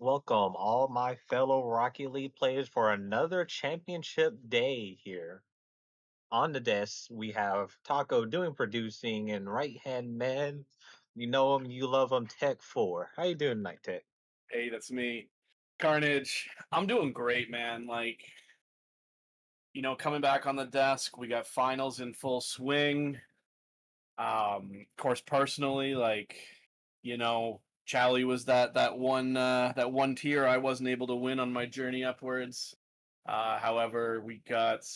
Welcome, all my fellow Rocket League players, for another championship day here. On the desk, we have Taco doing producing and right hand man. You know him, you love him, Techfour. How you doing tonight, Tech? Hey, that's me. Carnage. I'm doing great, man. Coming back on the desk, we got finals in full swing. Of course, personally, Chally was that one tier I wasn't able to win on my journey upwards. However, we got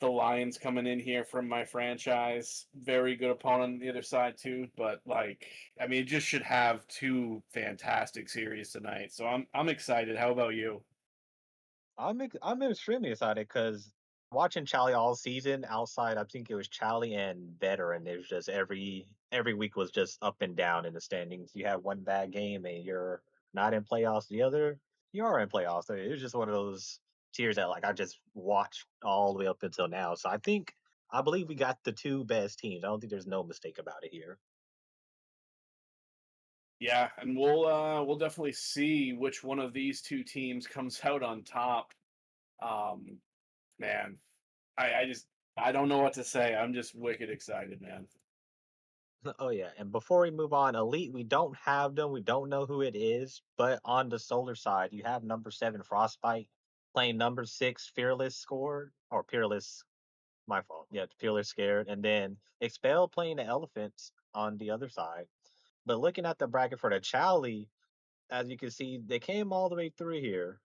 the Lions coming in here from my franchise. Very good opponent on the other side too, but it just should have two fantastic series tonight. So I'm excited. How about you? I'm extremely excited because watching Charlie all season outside, I think it was Charlie and Veteran. It was just every week was just up and down in the standings. You have one bad game and you're not in playoffs. The other you are in playoffs. So it was just one of those tiers that I just watched all the way up until now. So I believe we got the two best teams. I don't think there's no mistake about it here. Yeah, and we'll definitely see which one of these two teams comes out on top. Um, Man, I don't know what to say. I'm just wicked excited, man. Oh yeah, and before we move on, Elite, we don't have them. We don't know who it is, but on the solar side, you have number 7 Frostbite playing number 6 Fearless Scored or Peerless. My fault. Yeah, Fearless Scared, and then Expel playing the Elephants on the other side. But looking at the bracket for the Chally, as you can see, they came all the way through here.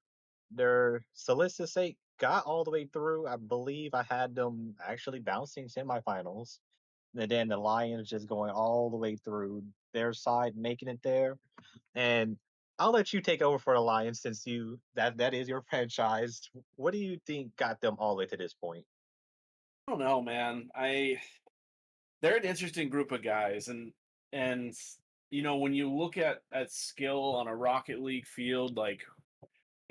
Their Solstice Sake got all the way through. I believe I had them actually bouncing semifinals. And then the Lions just going all the way through their side, making it there. And I'll let you take over for the Lions since that is your franchise. What do you think got them all the way to this point? I don't know, man. I They're an interesting group of guys, and when you look at skill on a Rocket League field,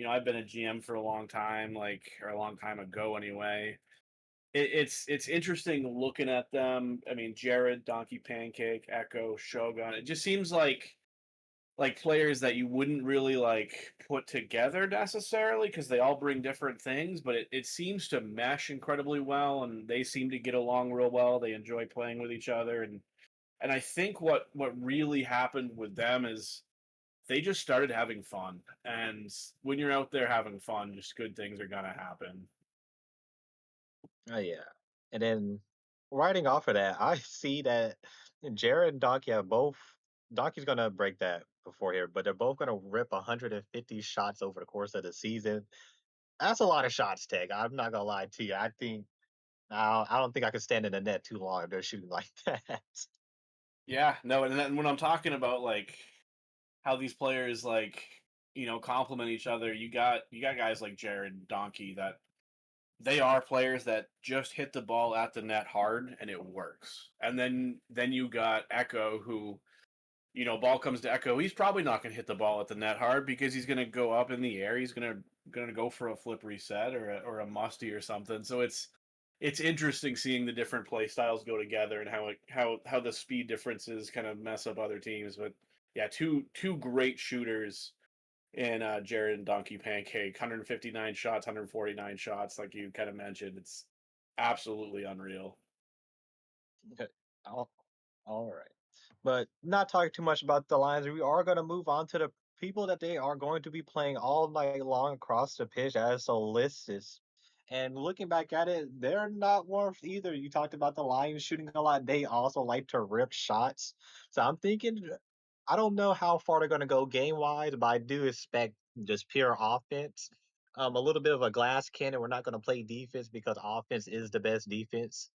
I've been a GM for a long time, or a long time ago anyway. It's interesting looking at them. I mean, Jared, Donkey Pancake, Echo, Shogun. It just seems like players that you wouldn't really put together necessarily because they all bring different things, but it seems to mesh incredibly well and they seem to get along real well. They enjoy playing with each other, and I think what really happened with them is they just started having fun. And when you're out there having fun, just good things are gonna happen. Oh yeah. And then riding off of that, I see that Jared and Donkey have both Donkey's gonna break that before here, but they're both gonna rip 150 shots over the course of the season. That's a lot of shots, Tech. I'm not gonna lie to you. I don't think I could stand in the net too long if they're shooting like that. Yeah, no, and then when I'm talking about how these players complement each other, you got guys like Jared and Donkey that they are players that just hit the ball at the net hard and it works. And then you got Echo who, ball comes to Echo, he's probably not going to hit the ball at the net hard because he's going to go up in the air. He's going to go for a flip reset or a musty or something. So it's interesting seeing the different play styles go together and how the speed differences kind of mess up other teams. But yeah, two great shooters and Jared and Donkey Pancake, 159 shots, 149 shots, like you kind of mentioned. It's absolutely unreal. Okay. All, all right. But not talking too much about the Lions, we are going to move on to the people that they are going to be playing all night long across the pitch as Solstice. And looking back at it, they're not worth either. You talked about the Lions shooting a lot. They also like to rip shots. So I'm thinking, I don't know how far they're going to go game wise, but I do expect just pure offense. A little bit of a glass cannon. We're not going to play defense because offense is the best defense.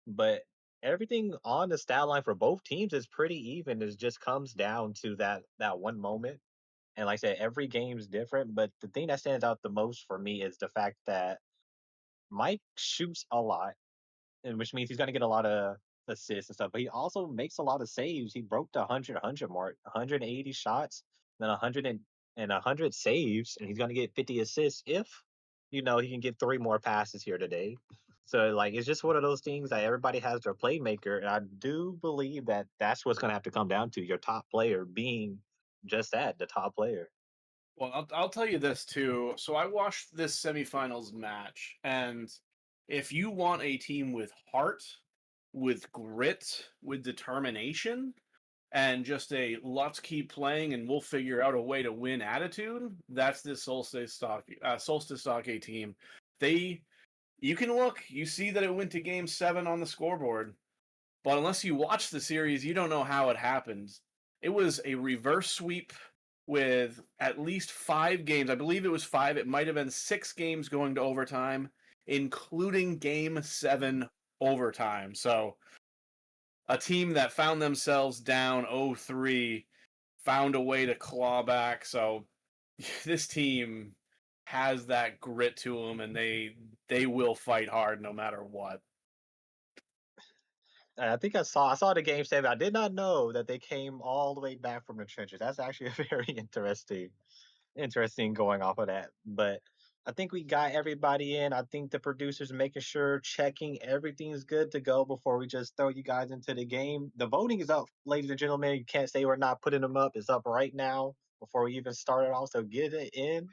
But everything on the stat line for both teams is pretty even. It just comes down to that one moment. And like I said, every game's different. But the thing that stands out the most for me is the fact that Mike shoots a lot, and which means he's gonna get a lot of assists and stuff. But he also makes a lot of saves. He broke the 100 mark, 180 shots, then 100 saves, and he's gonna get 50 assists if he can get 3 more passes here today. So it's just one of those things that everybody has their playmaker, and I do believe that that's what's gonna have to come down to your top player being just that, the top player. Well, I'll tell you this too. So I watched this semifinals match, and if you want a team with heart, with grit, with determination, and just a let's keep playing and we'll figure out a way to win attitude, that's this Solstice Sake team. They You can look, you see that it went to game 7 on the scoreboard, but unless you watch the series, you don't know how it happened. It was a reverse sweep with at least 5 games. I believe it was 5. It might have been 6 games going to overtime, including game 7 overtime. So a team that found themselves down 0-3 found a way to claw back. So this team has that grit to them, and they will fight hard no matter what. And I think I saw the game 7. I did not know that they came all the way back from the trenches. That's actually a very interesting going off of that. But I think we got everybody in. I think the producers making sure checking everything's good to go before we just throw you guys into the game. The voting is up, ladies and gentlemen. You can't say we're not putting them up. It's up right now before we even start it off. So get it in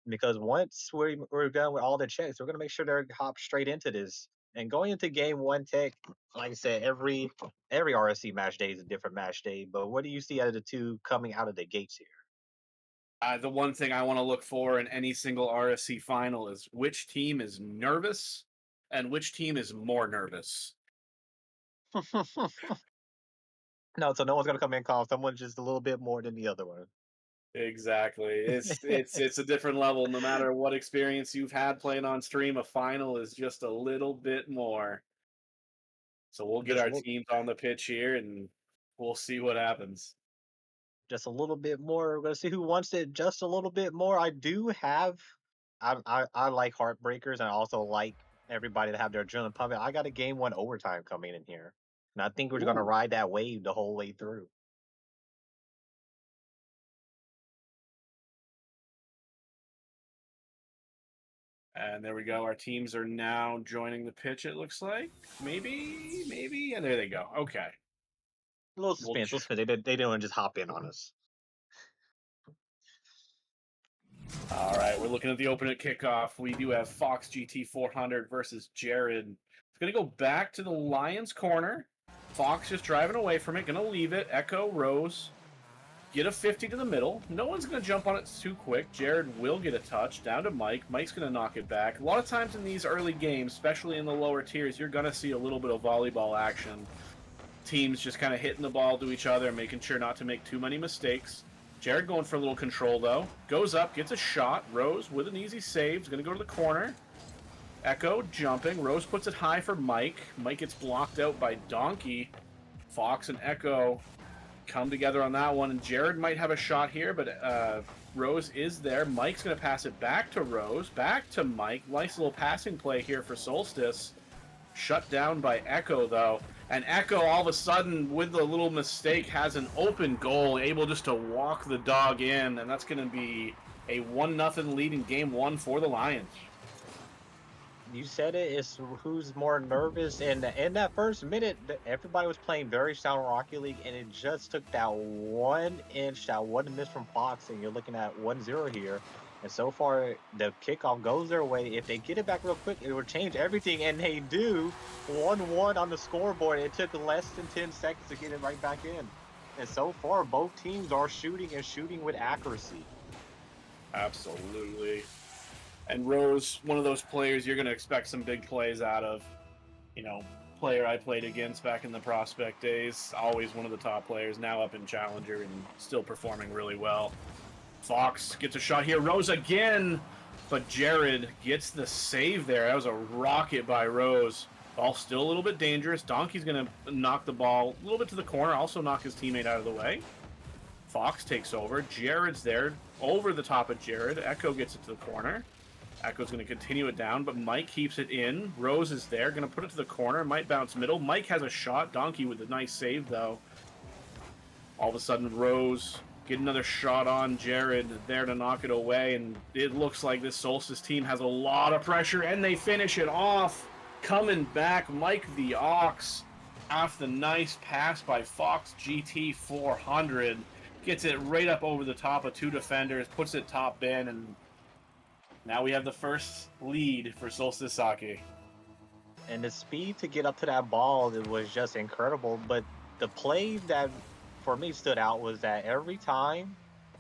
because once we're done with all the checks, we're gonna make sure they're hop straight into this. And going into game one tech, like I said, every RSC match day is a different match day. But what do you see out of the two coming out of the gates The one thing I want to look for in any single RSC final is which team is nervous and which team is more nervous. here? No, so no one's gonna come in calm. Someone just a little bit more than the other one. Exactly. It's a different level. No matter what experience you've had playing on stream, a final is just a little bit more. So we'll get Just a our little, teams on the pitch here, and we'll see what happens. just a little bit more. We're gonna see who wants it just a little bit more. I do have, I like heartbreakers, and I also like everybody to have their adrenaline pumping. I got a game one overtime coming in here, and I think we're gonna Ooh. ride that wave the whole way through. And there we go. Our teams are now joining the pitch, it looks like. Maybe. And there they go. Okay. A little We'll suspense, little suspense. They didn't just hop in on us. All right, we're looking at the opening kickoff. We do have Fox GT 400 versus Jared. It's going to go back to the Lions corner. Fox just driving away from it, going to leave it. Echo, Rose, get a 50 to the middle. No one's going to jump on it too quick. Jared will get a touch down to Mike. Mike's going to knock it back. A lot of times in these early games, especially in the lower tiers, you're going to see a little bit of volleyball action. Teams just kind of hitting the ball to each other, making sure not to make too many mistakes. Jared going for a little control, though. Goes up, gets a shot. Rose with an easy save. Is going to go to the corner. Echo jumping. Rose puts it high for Mike. Mike gets blocked out by Donkey. Fox and Echo come together on that one. And Jared might have a shot here, but Rose is there. Mike's going to pass it back to Rose. Back to Mike. Nice little passing play here for Solstice. Shut down by Echo, though. And Echo, all of a sudden, with a little mistake, has an open goal, able just to walk the dog in, and that's going to be a 1-0 lead in game 1 for the Lions. You said it. It's who's more nervous. And in that first minute, everybody was playing very sound Rocket League, and it just took that 1 inch, that 1 miss from Fox, and you're looking at 1-0 here. And so far, the kickoff goes their way. If they get it back real quick, it will change everything, and they do. 1-1 on the scoreboard. It took less than 10 seconds to get it right back in. And so far, both teams are shooting and shooting with accuracy. Absolutely. And Rose, one of those players you're going to expect some big plays out of. You know, player I played against back in the prospect days, always one of the top players, now up in Challenger and still performing really well. Fox gets a shot here. Rose again, but Jared gets the save there. That was a rocket by Rose. Ball still a little bit dangerous. Donkey's going to knock the ball a little bit to the corner, also knock his teammate out of the way. Fox takes over. Jared's there, over the top of Jared. Echo gets it to the corner. Echo's going to continue it down, but Mike keeps it in. Rose is there, going to put it to the corner. Might bounce middle. Mike has a shot. Donkey with a nice save, though. All of a sudden, Rose get another shot on Jared there to knock it away, and it looks like this Solstice team has a lot of pressure, and they finish it off. Coming back, Mike the Ox, after the nice pass by Fox GT 400, Gets it right up over the top of 2 defenders, puts it top bin, and now we have the first lead for Solstice Sake. And the speed to get up to that ball, it was just incredible. But the play that for me stood out was that every time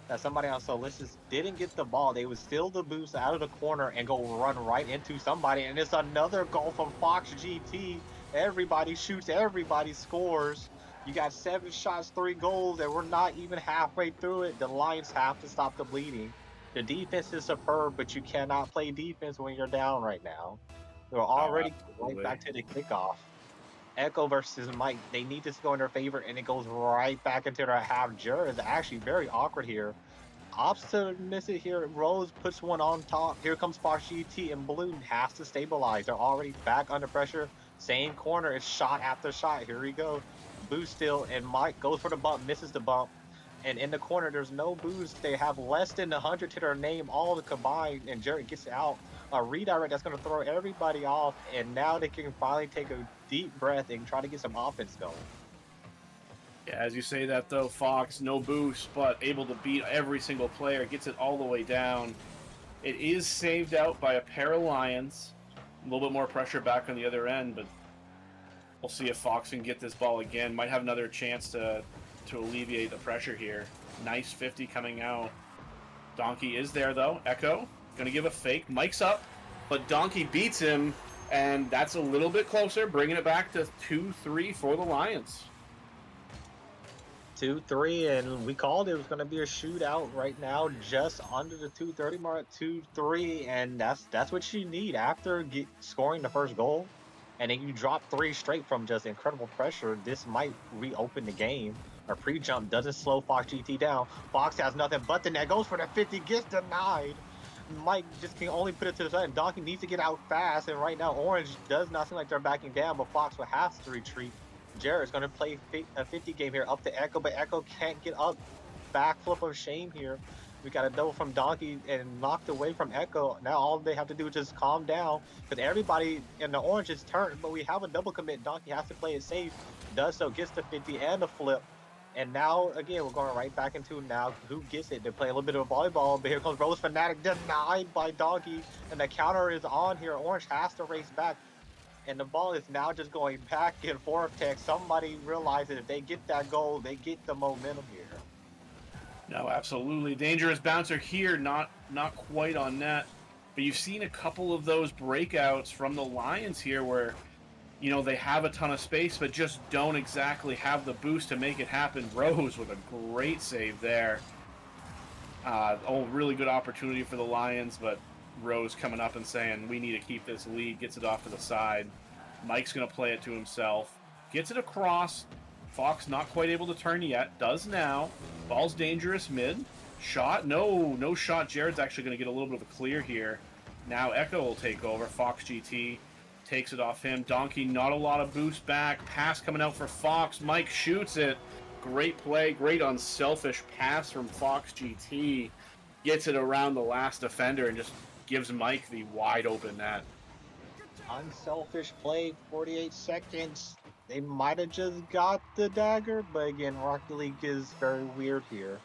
that somebody on Solstice didn't get the ball, they would steal the boost out of the corner and go run right into somebody. And it's another goal from Fox GT. Everybody shoots, everybody scores. You got 7 shots, 3 goals, and we're not even halfway through it. The Lions have to stop the bleeding. The defense is superb, but you cannot play defense when you're down right now. We're Oh, already right absolutely. back to the kickoff. Echo versus Mike, they need this to go in their favor, and it goes right back into their half. Jared is actually very awkward here. Opposite miss it here. Rose puts one on top. Here comes Fox GT, and Balloon has to stabilize. They're already back under pressure. Same corner. It's shot after shot. Here we go. Boost still, and Mike goes for the bump, misses the bump. And in the corner, there's no boost. They have less than 100 to their name, all the combined, and Jared gets out. A redirect that's going to throw everybody off, and now they can finally take a deep breath and try to get some offense going. Yeah, as you say that though, Fox, no boost, but able to beat every single player, gets it all the way down. It is saved out by a pair of Lions. A little bit more pressure back on the other end, but we'll see if Fox can get this ball again. Might have another chance to alleviate the pressure here. Nice 50 coming out. Donkey is there though. Echo gonna give a fake. Mike's up, but Donkey beats him, and that's a little bit closer, bringing it back to 2-3 for the Lions. 2-3, and we called it was going to be a shootout right now, just under the 230 mark. 2-3, and that's what you need after scoring the first goal, and then you drop 3 straight from just incredible pressure. This might reopen the game. Our pre-jump doesn't slow Fox GT down. Fox has nothing but the net, goes for the 50, gets denied. Mike just can only put it to the side. Donkey needs to get out fast, and right now Orange does not seem like they're backing down, but Fox will have to retreat. Jared's going to play a 50 game here up to Echo, but Echo can't get up. Backflip of shame here. We got a double from Donkey and knocked away from Echo. Now all they have to do is just calm down because everybody in the orange is turned, but we have a double commit. Donkey has to play it safe. Does so, gets the 50 and the flip. And now, again, we're going right back into now who gets it. They play a little bit of volleyball, but here comes Rose Fanatic, denied by Donkey. And the counter is on here. Orange has to race back. And the ball is now just going back and forth. Somebody realizes if they get that goal, they get the momentum here. No, absolutely. Dangerous bouncer here, not quite on net. But you've seen a couple of those breakouts from the Lions here where, you know, they have a ton of space, but just don't exactly have the boost to make it happen. Rose with a great save there. Really good opportunity for the Lions, but Rose coming up and saying, we need to keep this lead, gets it off to the side. Mike's going to play it to himself. Gets it across. Fox not quite able to turn yet. Does now. Ball's dangerous mid. Shot. No shot. Jared's actually going to get a little bit of a clear here. Now Echo will take over. Fox GT takes it off him. Donkey, not a lot of boost back. Pass coming out for Fox. Mike shoots it. Great play. Great unselfish pass from Fox GT. Gets it around the last defender and just gives Mike the wide open net. Unselfish play, 48 seconds. They might have just got the dagger, but again, Rocket League is very weird here.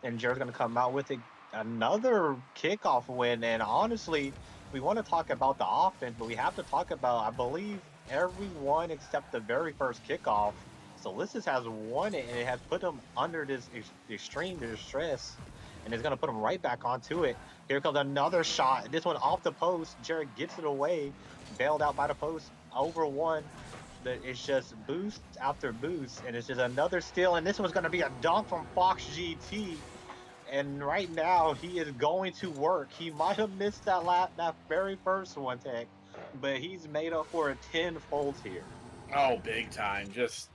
And Jared's going to come out with another kickoff win. And honestly, we want to talk about the offense, but we have to talk about, I believe, everyone except the very first kickoff. Solstice has won it, and it has put them under this extreme distress. And it's going to put them right back onto it. Here comes another shot. This one off the post. Jared gets it away, bailed out by the post, over one. It's just boost after boost, and it's just another steal. And this one's going to be a dunk from Fox GT. And right now, he is going to work. He might have missed that very first one, Tech, but he's made up for it tenfold here. Oh, big time. Just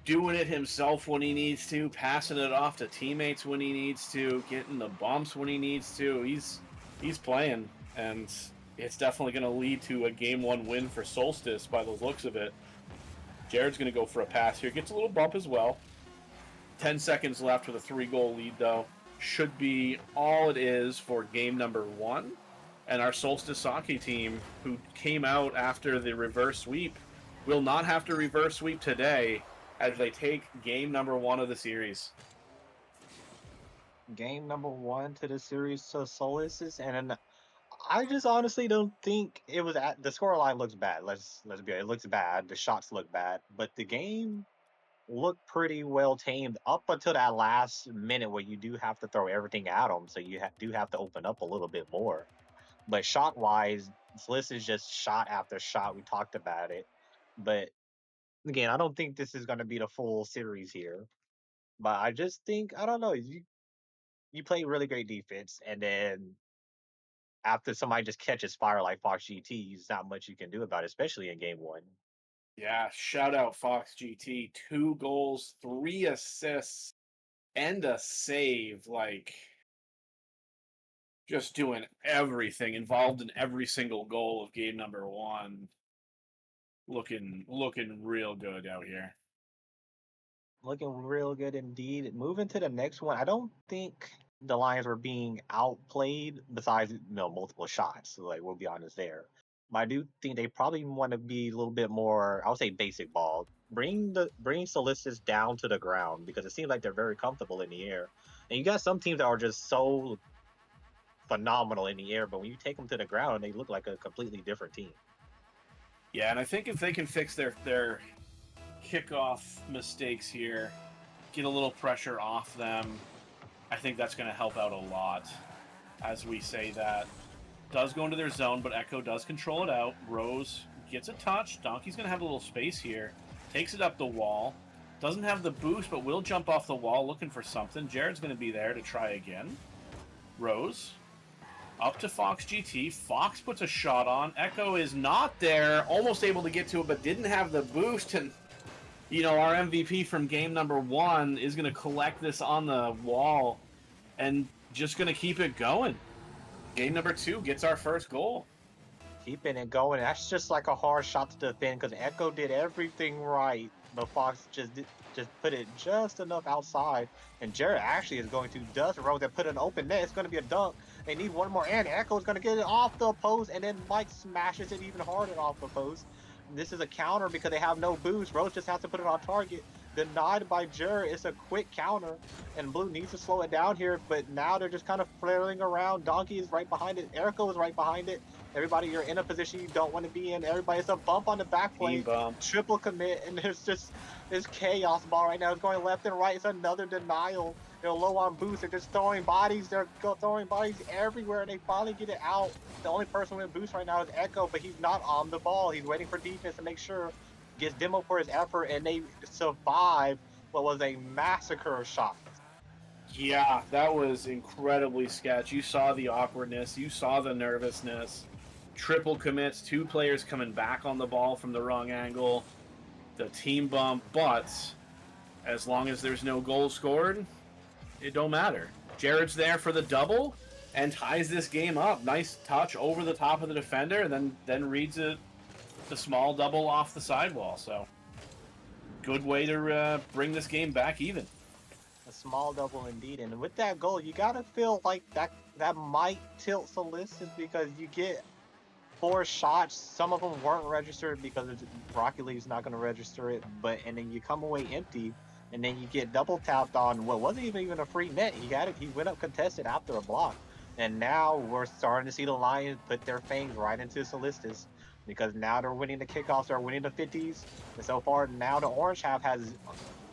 doing it himself when he needs to, passing it off to teammates when he needs to, getting the bumps when he needs to. He's playing, and it's definitely going to lead to a Game 1 win for Solstice by the looks of it. Jared's going to go for a pass here. Gets a little bump as well. 10 seconds left with a 3-goal lead, though. Should be all it is for game number 1. And our Solstice Sake team, who came out after the reverse sweep, will not have to reverse sweep today as they take game number 1 of the series. game number one to the series to Solstice, and I just honestly don't think it was at the scoreline looks bad. Let's be honest, it looks bad. The shots look bad, but the game looked pretty well tamed up until that last minute where you do have to throw everything at them, so you do have to open up a little bit more. But shot wise, Sliss is just shot after shot. We talked about it, but again, I don't think this is going to be the full series here. But I just think I don't know. You play really great defense, and then after somebody just catches fire like Fox GT, there's not much you can do about it, especially in game one. Yeah, shout out Fox GT. 2 goals, 3 assists, and a save. Like, just doing everything, involved in every single goal of game number one. Looking real good out here. Looking real good indeed. Moving to the next one, I don't think the Lions were being outplayed besides multiple shots. So, like we'll be honest there. But I do think they probably want to be a little bit more, I would say basic ball. Bring Solistis down to the ground because it seems like they're very comfortable in the air. And you got some teams that are just so phenomenal in the air, but when you take them to the ground, they look like a completely different team. Yeah, and I think if they can fix their kickoff mistakes here, get a little pressure off them, I think that's going to help out a lot. As we say that, does go into their zone, but Echo does control it out. Rose gets a touch. Donkey's going to have a little space here. Takes it up the wall. Doesn't have the boost, but will jump off the wall looking for something. Jared's going to be there to try again. Rose up to Fox GT. Fox puts a shot on. Echo is not there. Almost able to get to it, but didn't have the boost. And, our MVP from game number one is going to collect this on the wall and just going to keep it going. Game number two gets our first goal. Keeping it going. That's just like a hard shot to defend because Echo did everything right, but Fox just put it just enough outside. And Jared actually is going to dust Rose and put an open net. It's going to be a dunk. They need one more, and Echo is going to get it off the post, and then Mike smashes it even harder off the post. This is a counter because they have no boost. Rose just has to put it on target. Denied by Jared. It's a quick counter, and Blue needs to slow it down here, but now they're just kind of flailing around. Donkey is right behind it. Erico is right behind it. Everybody, you're in a position you don't want to be in. Everybody, it's a bump on the back plane, triple commit, and there's just this chaos ball right now. It's going left and right. It's another denial. They're low on boost. They're just throwing bodies. They're throwing bodies everywhere, and they finally get it out. The only person with boost right now is Echo, but he's not on the ball. He's waiting for defense to make sure. Gets demo for his effort, and they survive what was a massacre of shots. Yeah, that was incredibly sketch. You saw the awkwardness. You saw the nervousness. Triple commits, 2 players coming back on the ball from the wrong angle. The team bump, but as long as there's no goal scored, it don't matter. Jared's there for the double and ties this game up. Nice touch over the top of the defender, and then reads it, the small double off the sidewall. So good way to bring this game back even. A small double indeed, and with that goal, you gotta feel like that might tilt Solstice because you get 4 shots. Some of them weren't registered because Rocket League's not going to register it, and then you come away empty, and then you get double tapped on what wasn't even a free net. He had it. He went up contested after a block, and now we're starting to see the Lions put their fangs right into Solstice because now they're winning the kickoffs, they're winning the 50s, and so far now the Orange half has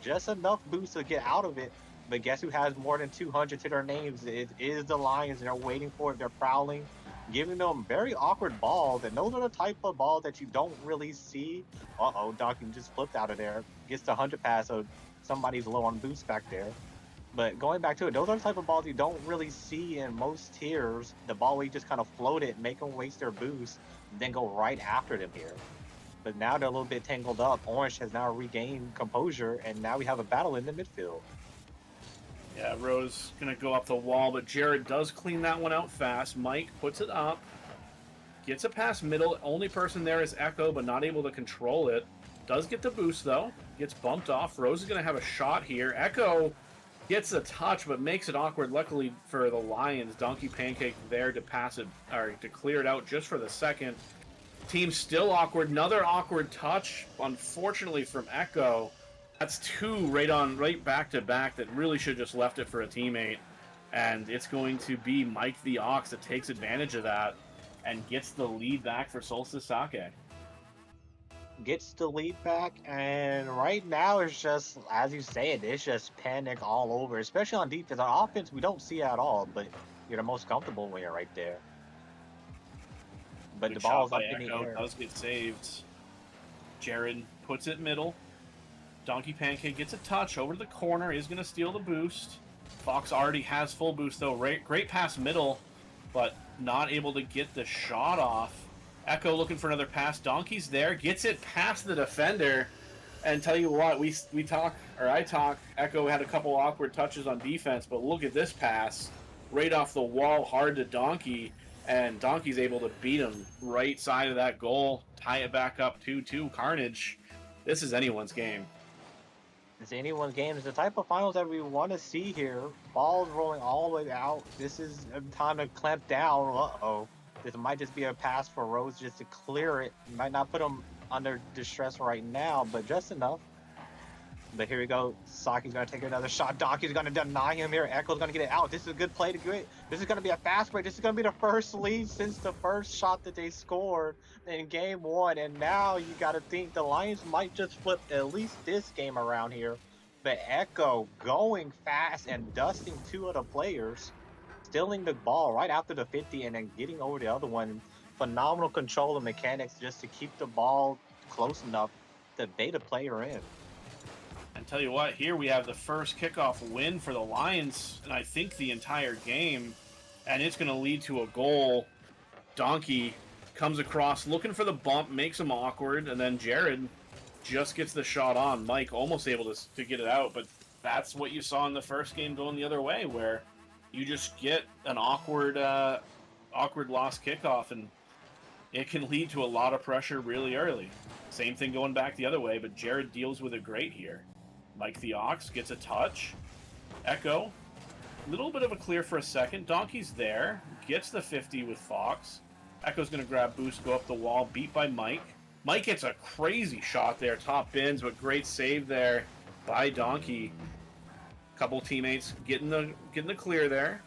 just enough boost to get out of it. But guess who has more than 200 to their names? It is the Lions, and they're waiting for it. They're prowling, giving them very awkward balls, and those are the type of balls that you don't really see. Donkey just flipped out of there. Gets the 100 pass, so somebody's low on boost back there. But going back to it, those are the type of balls you don't really see in most tiers. The ball where you just kind of float it, make them waste their boost, and then go right after them here. But now they're a little bit tangled up. Orange has now regained composure, and now we have a battle in the midfield. Yeah, Rose going to go up the wall, but Jared does clean that one out fast. Mike puts it up, gets a pass middle. Only person there is Echo, but not able to control it. Does get the boost, though. Gets bumped off. Rose is going to have a shot here. Echo gets a touch, but makes it awkward. Luckily for the Lions, Donkey Pancake there to pass it, or to clear it out just for the second. Team still awkward. Another awkward touch, unfortunately, from Echo. That's 2 right back to back that really should have just left it for a teammate. And it's going to be Mike the Ox that takes advantage of that and gets the lead back for Solstice Sake. Gets the lead back, and right now it's just as you said, it's just panic all over, especially on defense. On offense, we don't see it at all, but you're the most comfortable when you're right there. But the Good ball shot is by up in the Echo. air. Does get saved. Jared puts it middle. Donkey Pancake gets a touch over to the corner. Is going to steal the boost. Fox already has full boost, though. Great pass middle, but not able to get the shot off. Echo looking for another pass. Donkey's there. Gets it past the defender. And tell you what, we talk, or I talk, Echo had a couple awkward touches on defense, but look at this pass. Right off the wall, hard to Donkey, and Donkey's able to beat him right side of that goal, tie it back up 2-2. Carnage. This is anyone's game. It's anyone's game. It's the type of finals that we want to see here. Balls rolling all the way out. This is time to clamp down. Uh-oh. This might just be a pass for Rose just to clear it. Might not put him under distress right now, but just enough. But here we go. Saki's going to take another shot. Donkey's going to deny him here. Echo's going to get it out. This is a good play to get it. This is going to be a fast break. This is going to be the first lead since the first shot that they scored in game one. And now you got to think the Lions might just flip at least this game around here. But Echo going fast and dusting two of the players, stealing the ball right after the 50 and then getting over the other one. Phenomenal control and mechanics just to keep the ball close enough to bait a player in. And tell you what, here we have the first kickoff win for the Lions, and I think the entire game, and it's going to lead to a goal. Donkey comes across looking for the bump, makes him awkward, and then Jared just gets the shot on. Mike almost able to get it out, but that's what you saw in the first game going the other way, where you just get an awkward lost kickoff, and it can lead to a lot of pressure really early. Same thing going back the other way, but Jared deals with it great here. Mike the Ox gets a touch. Echo, a little bit of a clear for a second. Donkey's there, gets the 50 with Fox. Echo's going to grab boost, go up the wall, beat by Mike. Mike gets a crazy shot there, top bins, but great save there by Donkey. Couple teammates getting the clear there.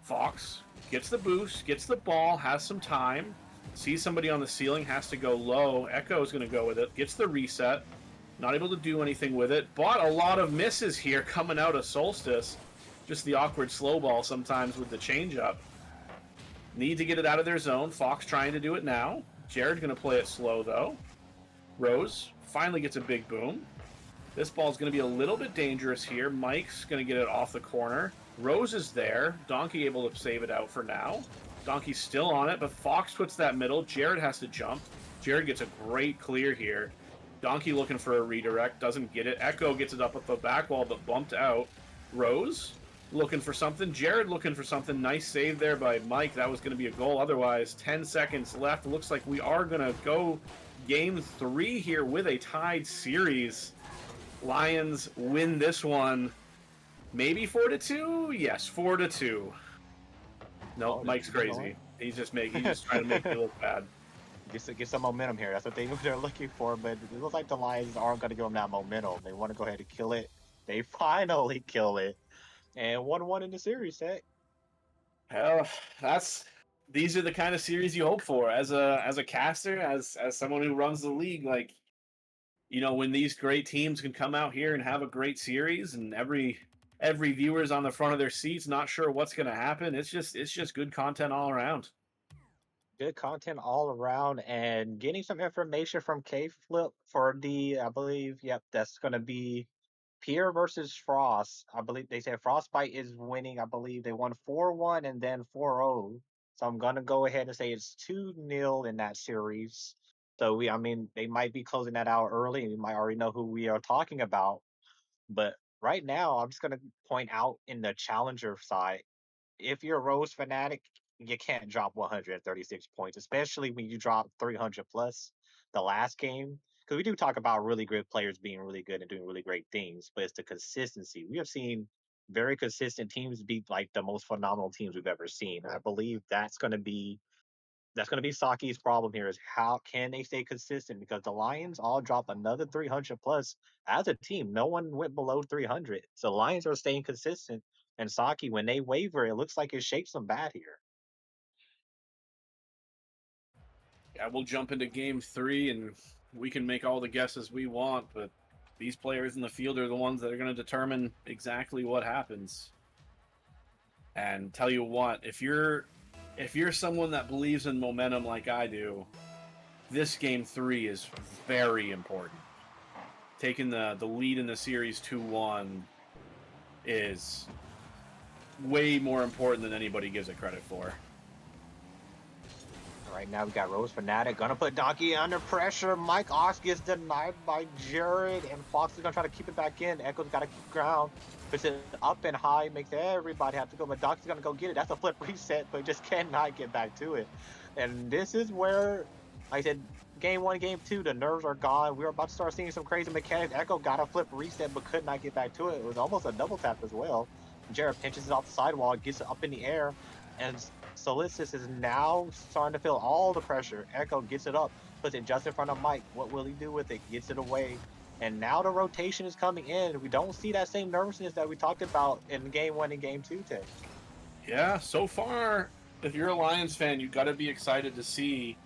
Fox gets the boost, gets the ball, has some time, sees somebody on the ceiling, has to go low. Echo's going to go with it, gets the reset, not able to do anything with it, but a lot of misses here coming out of Solstice. Just the awkward slow ball sometimes with the changeup. Need to get it out of their zone. Fox trying to do it now. Jared going to play it slow though. Rose finally gets a big boom. This ball's going to be a little bit dangerous here. Mike's going to get it off the corner. Rose is there. Donkey able to save it out for now. Donkey's still on it, but Fox puts that middle. Jared has to jump. Jared gets a great clear here. Donkey looking for a redirect, doesn't get it. Echo gets it up at the back wall, but bumped out. Rose looking for something. Jared looking for something. Nice save there by Mike. That was going to be a goal. Otherwise, 10 seconds left. It looks like we are going to go game 3 here with a tied series. Lions win this one. Maybe 4-2? Yes, 4-2. Nope, Oh, they Mike's keep it going. crazy. He's just trying to make me look bad. Get some momentum here. That's what they're looking for. But it looks like the Lions aren't going to give them that momentum. They want to go ahead and kill it. They finally kill it, and 1-1 in the series. Set. Hell, that's these are the kind of series you hope for as a caster, as someone who runs the league. Like, when these great teams can come out here and have a great series, and every viewer's on the front of their seats, not sure what's going to happen. It's just good content all around. Good content all around, and getting some information from K Flip for the, I believe, yep, that's going to be Pierre versus Frost. I believe they said Frostbite is winning. I believe they won 4-1 and then 4-0. So I'm gonna go ahead and say it's 2-0 in that series. So I mean, they might be closing that out early, and we might already know who we are talking about. But right now, I'm just gonna point out in the challenger side, if you're a Rose fanatic, you can't drop 136 points, especially when you drop 300 plus the last game. Because we do talk about really good players being really good and doing really great things, but it's the consistency. We have seen very consistent teams beat like the most phenomenal teams we've ever seen. I believe that's going to be That's going to be Saki's problem here is how can they stay consistent because the Lions all dropped another 300 plus as a team. No one went below 300. So Lions are staying consistent. And Saki, when they waver, it looks like it shapes them bad here. Yeah, we'll jump into game 3 and we can make all the guesses we want, but these players in the field are the ones that are going to determine exactly what happens. And tell you what, if you're someone that believes in momentum like I do, this game 3 is very important. Taking the lead in the series 2-1 is way more important than anybody gives it credit for. Right now we got Rose Fanatic gonna put Donkey under pressure. Mike Ox gets denied by Jared, and Fox is gonna try to keep it back in. Echo's gotta keep ground, puts it up and high, makes everybody have to go. But Donkey's gonna go get it. That's a flip reset, but just cannot get back to it. And this is where, like I said, game 1, game 2, the nerves are gone. We're about to start seeing some crazy mechanics. Echo got a flip reset, but could not get back to it. It was almost a double tap as well. Jared pinches it off the sidewall, gets it up in the air, and Solstice is now starting to feel all the pressure. Echo gets it up, puts it just in front of Mike. What will he do with it? Gets it away. And now the rotation is coming in. We don't see that same nervousness that we talked about in game 1 and game 2, Tay. Yeah, so far, if you're a Lions fan, you got to be excited to see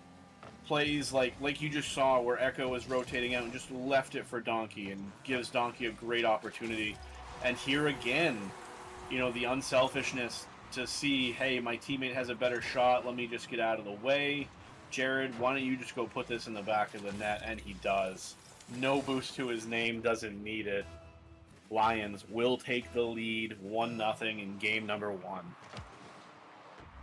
plays like you just saw where Echo is rotating out and just left it for Donkey and gives Donkey a great opportunity. And here again, the unselfishness to see, hey, my teammate has a better shot, let me just get out of the way. Jared, why don't you just go put this in the back of the net? And he does. No boost to his name, doesn't need it. Lions will take the lead 1-0 in game number 1.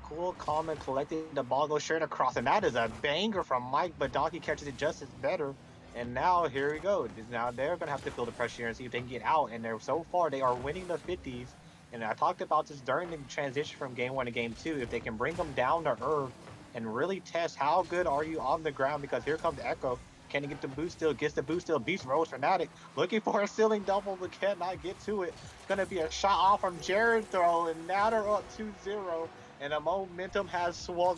Cool, calm, and collected. The ball goes straight across, and that is a banger from Mike, but Donkey catches it just as better. And now here we go. Now they're gonna have to feel the pressure here and see if they can get out. And they're so far they are winning the 50s. And I talked about this during the transition from game 1 to game 2. If they can bring them down to earth and really test how good are you on the ground, because here comes Echo. Can he get the boost still? Gets the boost still. Beats Rose Fanatic. Looking for a ceiling double, but cannot get to it. Gonna be a shot off from Jared throw, and now they're up 2-0. And the momentum has swung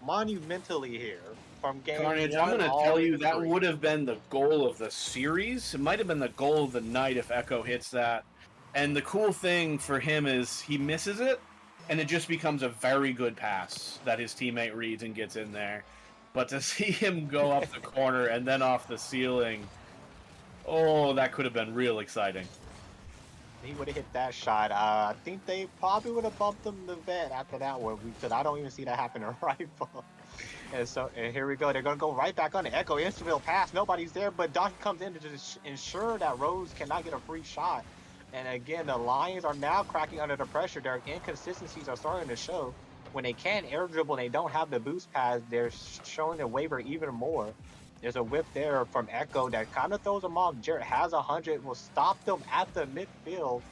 monumentally here from game Carnage, 1 I'm going to all tell the way you to that 3. would have been the goal of the series. It might have been the goal of the night if Echo hits that. And the cool thing for him is he misses it, and it just becomes a very good pass that his teammate reads and gets in there. But to see him go up the corner and then off the ceiling, oh, that could have been real exciting. He would have hit that shot. I think they probably would have bumped him the vet after that one because I don't even see that happen in rifle. And here we go. They're gonna go right back on the Echo infield pass. Nobody's there, but Donkey comes in to just ensure that Rose cannot get a free shot. And again, the Lions are now cracking under the pressure. Their inconsistencies are starting to show. When they can't air dribble and they don't have the boost pass, they're showing the waiver even more. There's a whip there from Echo that kind of throws them off. Jarrett has 100, will stop them at the midfield.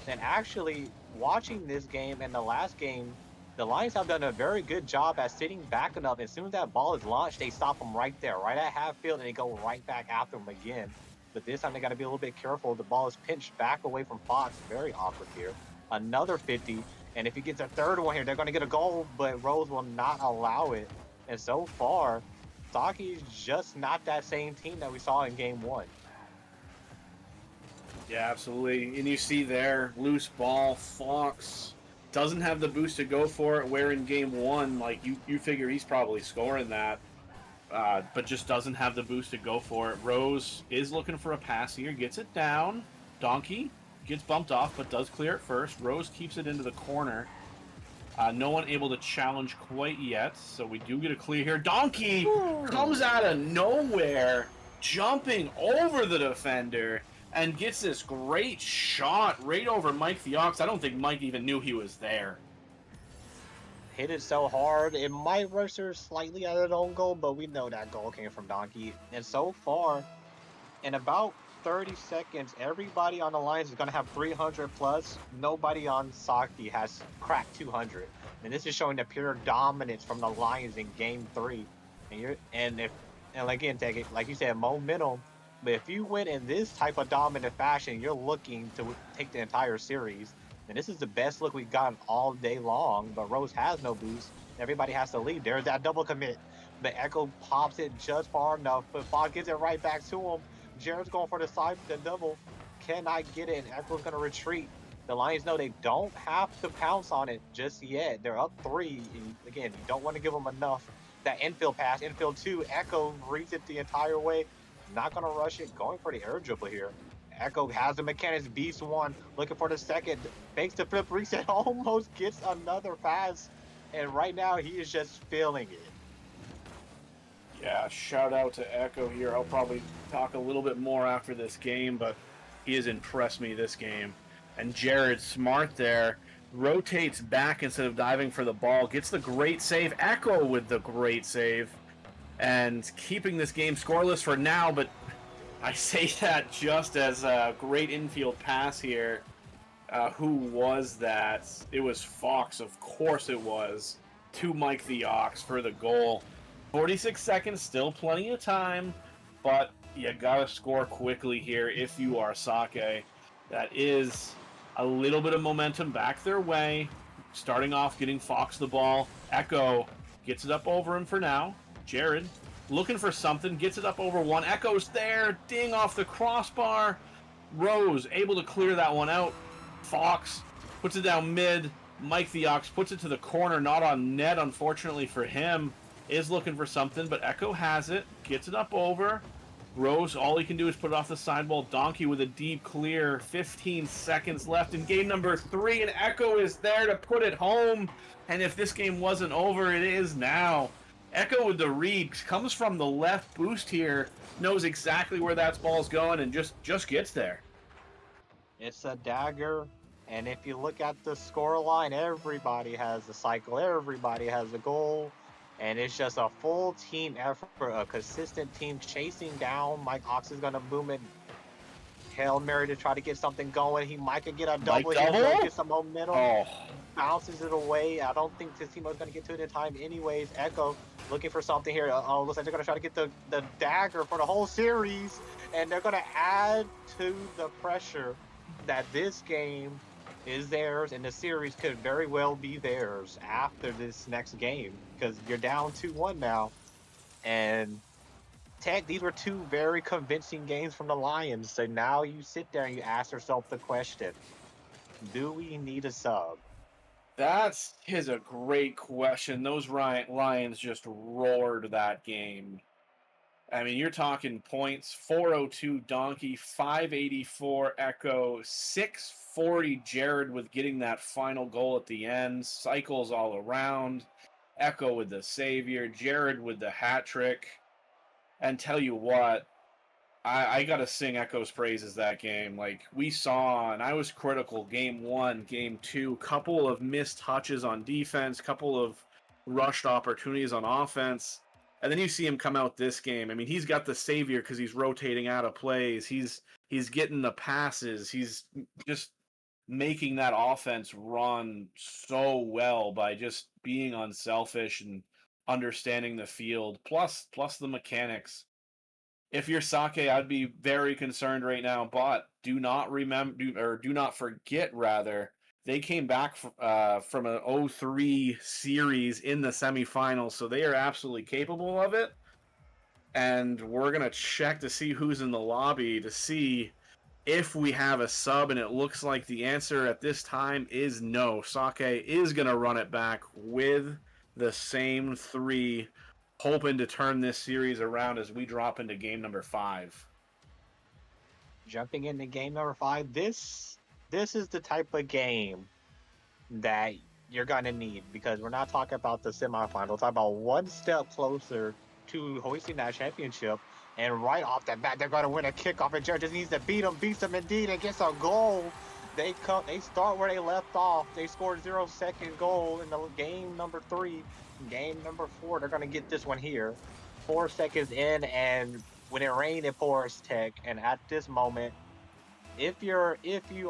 And actually, watching this game and the last game, the Lions have done a very good job at sitting back enough. As soon as that ball is launched, they stop them right there, right at half field, and they go right back after them again. But this time they got to be a little bit careful. The ball is pinched back away from Fox. Very awkward here. Another 50. And if he gets a third one here, they're going to get a goal, but Rose will not allow it. And so far, Saki is just not that same team that we saw in game 1. Yeah, absolutely. And you see there, loose ball, Fox doesn't have the boost to go for it, where in game 1, like, you figure he's probably scoring that, but just doesn't have the boost to go for it. Rose is looking for a pass here, gets it down. Donkey gets bumped off, but does clear it first. Rose keeps it into the corner. No one able to challenge quite yet, so we do get a clear here. Donkey comes out of nowhere, jumping over the defender, and gets this great shot right over Mike the Ox. I don't think Mike even knew he was there. Hit it so hard, it might rush her slightly at an own goal, but we know that goal came from Donkey. And so far, in about 30 seconds, everybody on the Lions is going to have 300 plus. Nobody on Saki has cracked 200. And this is showing the pure dominance from the Lions in game 3. And again, take it, like you said, momentum. But if you win in this type of dominant fashion, you're looking to take the entire series. And this is the best look we've gotten all day long, but Rose has no boost. Everybody has to leave. There's that double commit. But Echo pops it just far enough, but Fog gets it right back to him. Jared's going for the double. Cannot get it, and Echo's going to retreat. The Lions know they don't have to pounce on it just yet. They're up 3. And again, you don't want to give them enough. That infield pass, infield 2, Echo reads it the entire way. Not going to rush it, going for the air dribble here. Echo has the mechanics, beast 1, looking for the second, fakes the flip reset, almost gets another pass. And right now, he is just feeling it. Yeah, shout out to Echo here. I'll probably talk a little bit more after this game, but he has impressed me this game. And Jared Smart there rotates back instead of diving for the ball, gets the great save. Echo with the great save, and keeping this game scoreless for now, but I say that just as a great infield pass here. Who was that? It was Fox, of course it was, to Mike the Ox for the goal. 46 seconds, still plenty of time, but you gotta score quickly here if you are Sake. That is a little bit of momentum back their way. Starting off, getting Fox the ball. Echo gets it up over him for now. Jared looking for something, gets it up over one. Echo's there, ding off the crossbar. Rose able to clear that one out. Fox puts it down mid. Mike the Ox puts it to the corner, not on net, unfortunately for him. Is looking for something, but Echo has it, gets it up over. Rose, all he can do is put it off the sidewall. Donkey with a deep clear. 15 seconds left in game number 3, and Echo is there to put it home. And if this game wasn't over, it is now. Echo with the read, comes from the left boost here, knows exactly where that ball's going, and just gets there. It's a dagger, and if you look at the score line, everybody has a cycle, everybody has a goal, and it's just a full team effort, a consistent team chasing down. Mike Ox is going to boom it. Hail Mary to try to get something going. He might could get a double Mike here, double? get some momentum. Oh. Bounces it away. I don't think this team was going to get to it in time anyways. Echo looking for something here. Oh, looks like they're going to try to get the dagger for the whole series, and they're going to add to the pressure that this game is theirs, and the series could very well be theirs after this next game, because you're down 2-1 now. And Tech, these were 2 very convincing games from the Lions. So now you sit there and you ask yourself the question, do we need a sub? That is a great question. Those Lions just roared that game. I mean, you're talking points: 402 Donkey, 584 Echo, 640 Jared with getting that final goal at the end. Cycles all around. Echo with the savior, Jared with the hat trick. And tell you what, I gotta sing Echo's praises that game. Like, we saw, and I was critical game 1, game 2, couple of missed touches on defense, couple of rushed opportunities on offense. And then you see him come out this game. I mean, he's got the savior because he's rotating out of plays. He's getting the passes. He's just making that offense run so well by just being unselfish and understanding the field. Plus the mechanics. If you're Sake, I'd be very concerned right now. But do not forget, rather, they came back from an 0-3 series in the semifinals, so they are absolutely capable of it. And we're gonna check to see who's in the lobby to see if we have a sub, and it looks like the answer at this time is no. Sake is gonna run it back with the same 3, hoping to turn this series around as we drop into game number 5. Jumping into game number 5, this is the type of game that you're going to need, because we're not talking about the semifinals. We're talking about one step closer to hoisting that championship, and right off the bat, they're going to win a kickoff, and Jared just needs to beats them indeed, and gets a goal. They start where they left off. They scored 0-second goal in the game number 3. Game number 4, they're going to get this one here. 4 seconds in, and when it rained, it pours, Tech. And at this moment, if you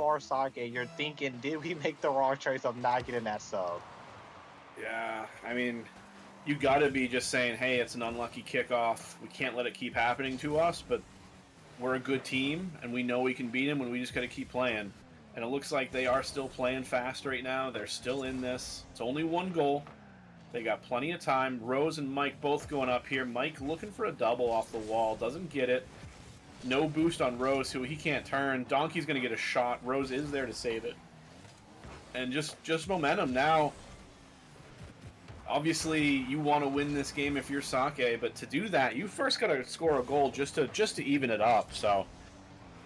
are Sake, you're thinking, did we make the wrong choice of not getting that sub? Yeah, I mean, you got to be just saying, hey, it's an unlucky kickoff. We can't let it keep happening to us, but we're a good team, and we know we can beat them, and we just got to keep playing. And it looks like they are still playing fast right now. They're still in this. It's only one goal. They got plenty of time. Rose and Mike both going up here. Mike looking for a double off the wall. Doesn't get it. No boost on Rose, who he can't turn. Donkey's going to get a shot. Rose is there to save it. And just momentum now. Obviously, you want to win this game if you're Sake, but to do that, you first got to score a goal just to even it up. So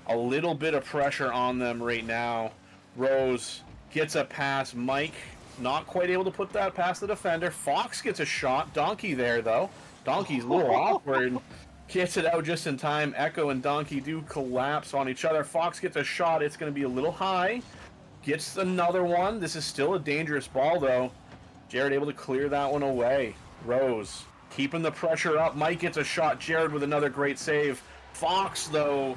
a little bit of pressure on them right now. Rose gets a pass. Mike not quite able to put that past the defender. Fox gets a shot. Donkey there, though. Donkey's a little awkward. Gets it out just in time. Echo and Donkey do collapse on each other. Fox gets a shot. It's going to be a little high. Gets another one. This is still a dangerous ball, though. Jared able to clear that one away. Rose keeping the pressure up. Mike gets a shot. Jared with another great save. Fox, though,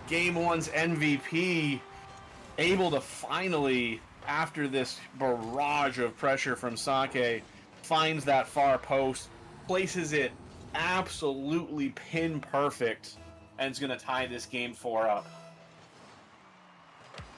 Game 1's MVP, able to finally, after this barrage of pressure from Sake, finds that far post, places it absolutely pin perfect, and is going to tie this game 4 up.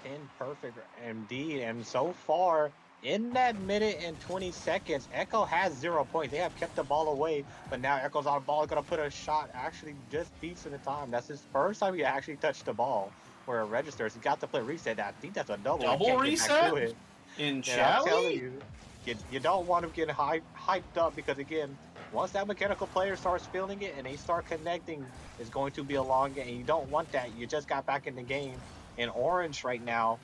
Pin perfect indeed, and so far, in that minute and 20 seconds, Echo has 0 points. They have kept the ball away, but now Echo's on the ball, going to put a shot, actually just decent time. That's his first time he actually touched the ball where it registers. He got to play reset. I think that's a double. Double reset? In Chally? I'm telling you, you don't want to get hyped up because, again, once that mechanical player starts feeling it and they start connecting, it's going to be a long game. You don't want that. You just got back in the game. And Orange right now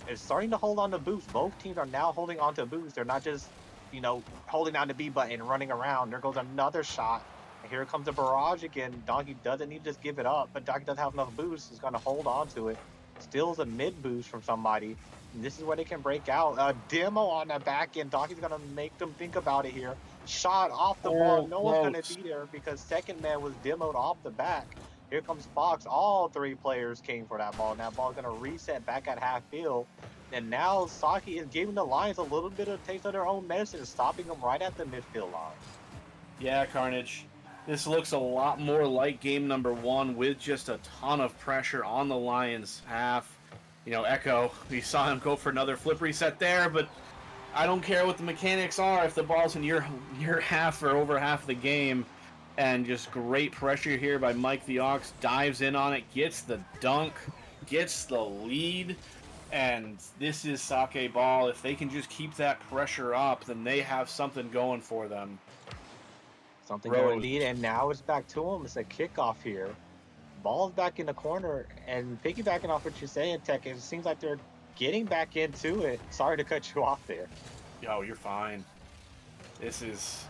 is starting to hold on to boost. Both teams are now holding on to boost. They're not just, holding down the B button and running around. There goes another shot. And here comes the barrage again. Donkey doesn't need to just give it up, but Donkey doesn't have enough boost. He's going to hold on to it. Steals a mid boost from somebody. And this is where they can break out. A demo on the back end. Donkey's going to make them think about it here. Shot off the ball. No one's going to be there because second man was demoed off the back. Here comes Fox. All three players came for that ball. And that ball's going to reset back at half field. And now Sake is giving the Lions a little bit of taste of their own medicine, stopping them right at the midfield line. Yeah, Carnage. This looks a lot more like game number 1 with just a ton of pressure on the Lions half. Echo, we saw him go for another flip reset there, but I don't care what the mechanics are if the ball's in your half or over half of the game. And just great pressure here by Mike the Ox. Dives in on it, gets the dunk, gets the lead. And this is Sake ball. If they can just keep that pressure up, then they have something going for them. Something going indeed. And now it's back to them. It's a kickoff here. Ball's back in the corner. And piggybacking off what you're saying, Tech, it seems like they're getting back into it. Sorry to cut you off there. Yo, you're fine. This is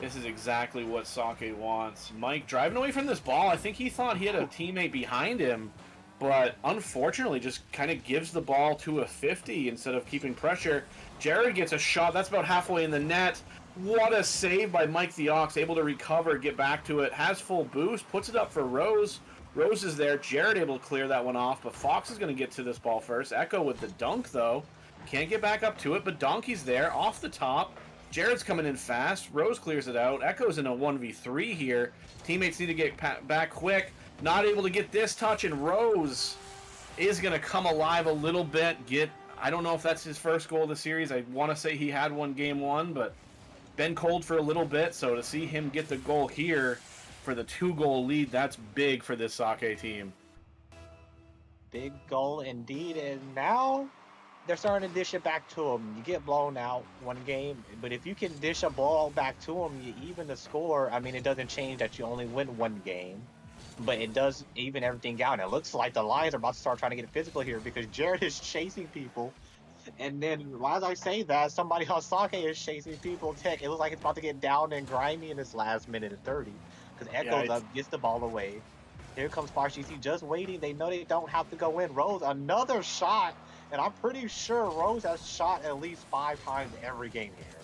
exactly what Sake wants. Mike driving away from this ball. I think he thought he had a teammate behind him, but unfortunately just kind of gives the ball to a 50 instead of keeping pressure. Jared gets a shot. That's about halfway in the net. What a save by Mike the Ox. Able to recover, get back to it. Has full boost. Puts it up for Rose. Rose is there. Jared able to clear that one off, but Fox is going to get to this ball first. Echo with the dunk, though. Can't get back up to it, but Donkey's there. Off the top. Jared's coming in fast. Rose clears it out. Echo's in a 1v3 here. Teammates need to get back quick. Not able to get this touch, and Rose is going to come alive a little bit. I don't know if that's his first goal of the series. I want to say he had one game 1, but been cold for a little bit. So to see him get the goal here for the 2-goal lead, that's big for this Sake team. Big goal indeed. And now they're starting to dish it back to them. You get blown out one game, but if you can dish a ball back to them, you even the score. I mean, it doesn't change that you only win one game, but it does even everything out. And it looks like the Lions are about to start trying to get physical here because Jared is chasing people. And then, as I say that, somebody on Sake is chasing people. Tech, it looks like it's about to get down and grimy in this last minute and 30 because Echoes up, gets the ball away. Here comes RSC just waiting. They know they don't have to go in. Rose, another shot. And I'm pretty sure Rose has shot at least 5 times every game here.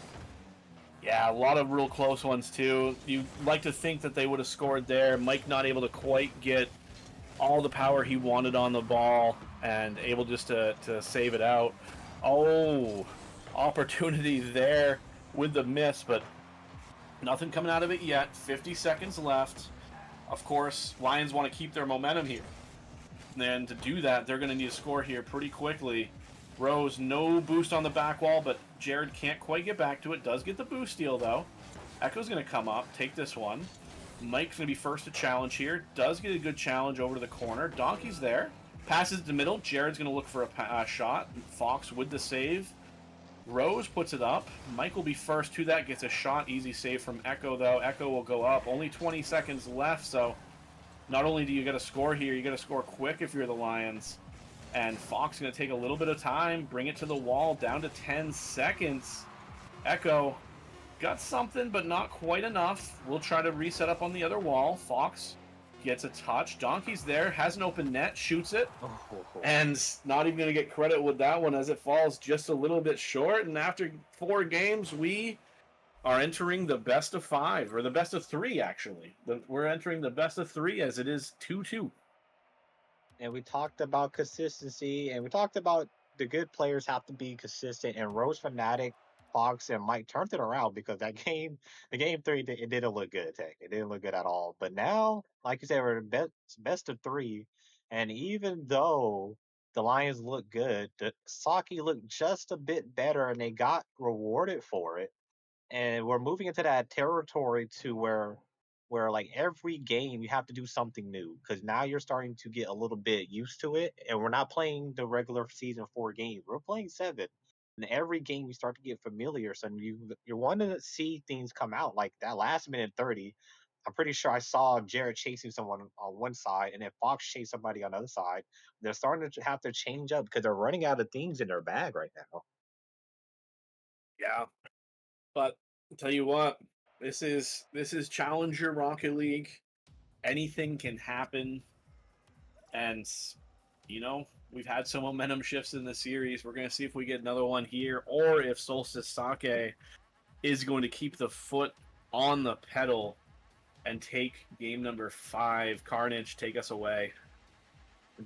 Yeah, a lot of real close ones, too. You'd like to think that they would have scored there. Mike not able to quite get all the power he wanted on the ball and able just to save it out. Oh, opportunity there with the miss, but nothing coming out of it yet. 50 seconds left. Of course, Lions want to keep their momentum here. then to do that, they're going to need a score here pretty quickly. Rose, no boost on the back wall, but Jared can't quite get back to it. Does get the boost steal, though. Echo's going to come up, take this one. Mike's going to be first to challenge here. Does get a good challenge over to the corner. Donkey's there. Passes to the middle. Jared's going to look for a shot. Fox with the save. Rose puts it up. Mike will be first to that. Gets a shot. Easy save from Echo, though. Echo will go up. Only 20 seconds left, so not only do you get a score here, you got to score quick if you're the Lions. And Fox going to take a little bit of time, bring it to the wall, down to 10 seconds. Echo got something, but not quite enough. We'll try to reset up on the other wall. Fox gets a touch. Donkey's there, has an open net, shoots it. And not even going to get credit with that one as it falls just a little bit short. And after 4 games, we are entering the best of 5, or the best of 3, actually. We're entering the best of 3 as it is 2-2. And we talked about consistency, and we talked about the good players have to be consistent. And Rose Fanatic, Fox, and Mike turned it around because that game, the game 3, it didn't look good. Tech. It didn't look good at all. But now, like you said, we're best of 3, and even though the Lions look good, the Saki looked just a bit better, and they got rewarded for it. And we're moving into that territory to where like every game you have to do something new because now you're starting to get a little bit used to it, and we're not playing the regular season 4 games, we're playing 7, and every game you start to get familiar, so you're wanting to see things come out like that last minute 30. I'm pretty sure I saw Jared chasing someone on one side and then Fox chased somebody on the other side. They're starting to have to change up because they're running out of things in their bag right now. Yeah. But I'll tell you what, this is Challenger Rocket League. Anything can happen. And, we've had some momentum shifts in the series. We're going to see if we get another one here, or if Solstice Sake is going to keep the foot on the pedal and take game number 5. Carnage, take us away.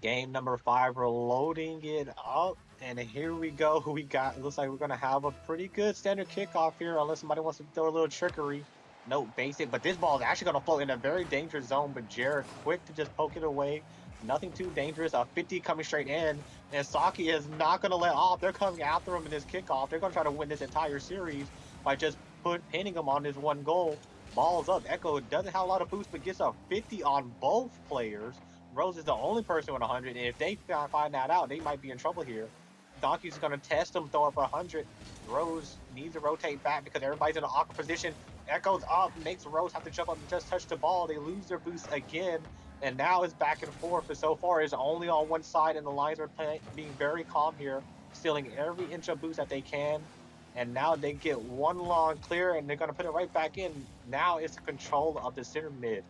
Game number 5, we're loading it up, and here we go. It looks like we're gonna have a pretty good standard kickoff here, unless somebody wants to throw a little trickery. No basic, but this ball is actually gonna float in a very dangerous zone. But Jared quick to just poke it away. Nothing too dangerous. A 50 coming straight in, and Saki is not gonna let off. They're coming after him in this kickoff. They're gonna try to win this entire series by just pinning him on this one goal. Balls up. Echo doesn't have a lot of boost, but gets a 50 on both players. Rose is the only person with 100, and if they find that out, they might be in trouble here. Donkey's going to test him, throw up 100. Rose needs to rotate back because everybody's in an awkward position. Echoes up, makes Rose have to jump up and just touch the ball. They lose their boost again, and now it's back and forth. But so far, it's only on one side, and the Lions are being very calm here, stealing every inch of boost that they can. And now they get one long clear, and they're going to put it right back in. Now it's control of the center mid.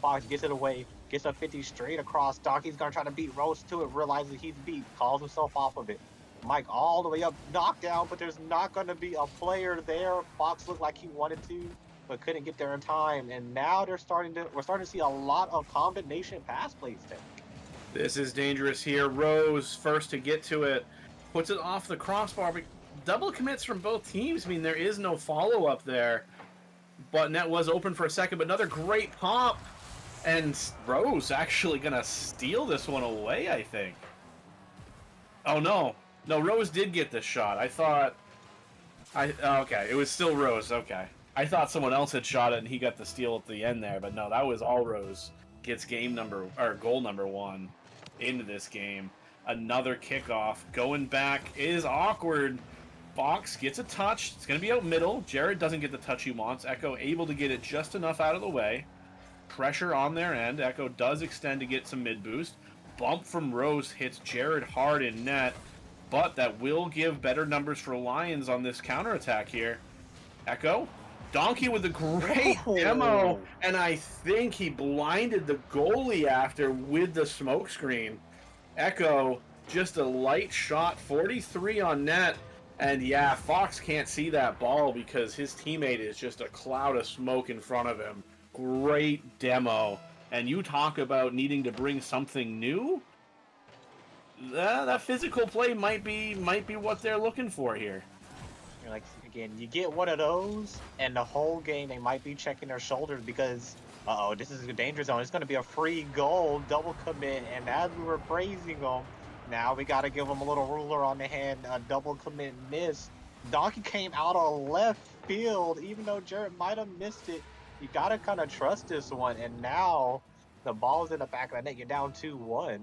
Fox gets it away, gets a 50 straight across. Donkey's going to try to beat Rose to it, realizes he's beat, calls himself off of it. Mike all the way up, knocked down, but there's not going to be a player there. Fox looked like he wanted to, but couldn't get there in time. And now we're starting to see a lot of combination pass plays today. This is dangerous here. Rose first to get to it, puts it off the crossbar, but double commits from both teams. I mean, there is no follow-up there. But net was open for a second, but another great pop. And Rose actually going to steal this one away, I think. Oh, no. No, Rose did get this shot. Okay, it was still Rose. Okay. I thought someone else had shot it and he got the steal at the end there, but no, that was all Rose. Gets goal number 1 into this game. Another kickoff. Going back is awkward. Fox gets a touch. It's going to be out middle. Jared doesn't get the touch he wants. Echo able to get it just enough out of the way. Pressure on their end. Echo does extend to get some mid boost. Bump from Rose hits Jared hard in net, but that will give better numbers for Lions on this counterattack here. Echo, Donkey with a great demo, and I think he blinded the goalie after with the smoke screen. Echo, just a light shot, 43 on net, and yeah, Fox can't see that ball because his teammate is just a cloud of smoke in front of him. Great demo. And you talk about needing to bring something new? That physical play might be what they're looking for here. Like, again, you get one of those, and the whole game they might be checking their shoulders because Uh-oh, this is a danger zone. It's going to be a free goal, double commit, and as we were praising them, now we got to give them a little ruler on the hand, a double commit miss. Donkey came out of left field, even though Jarrett might have missed it. You got to kind of trust this one, and now the ball's in the back of the net. You're down 2-1.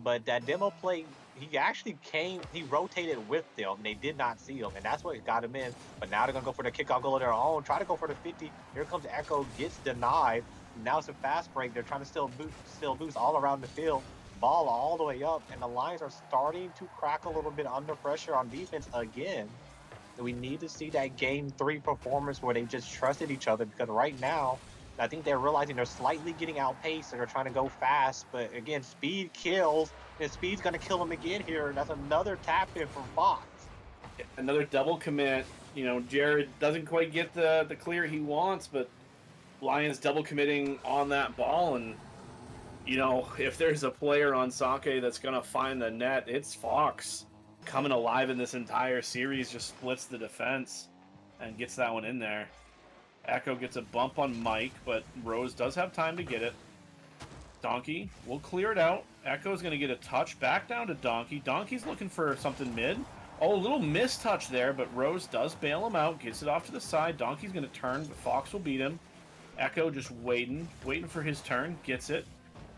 But that demo play, he actually came, he rotated with them. They did not see him, and that's what got him in. But now they're gonna go for the kickoff goal of their own. Try to go for the 50. Here comes Echo, gets denied. Now it's a fast break. They're trying to still boost all around the field. Ball all the way up, and the Lions are starting to crack a little bit under pressure on defense again. We need to see that game 3 performance where they just trusted each other because right now, I think they're realizing they're slightly getting outpaced and they're trying to go fast. But again, speed kills, and speed's going to kill them again here. That's another tap in from Fox. Another double commit. You know, Jared doesn't quite get the clear he wants, but Lions double committing on that ball. And, you know, if there's a player on Sake that's going to find the net, it's Fox. Coming alive in this entire series, just splits the defense and gets that one in there. Echo gets a bump on Mike, but Rose does have time to get it. Donkey will clear it out. Echo's going to get a touch back down to Donkey. Donkey's looking for something mid. Oh, a little mistouch there, but Rose does bail him out, gets it off to the side. Donkey's going to turn, but Fox will beat him. Echo just waiting for his turn, gets it.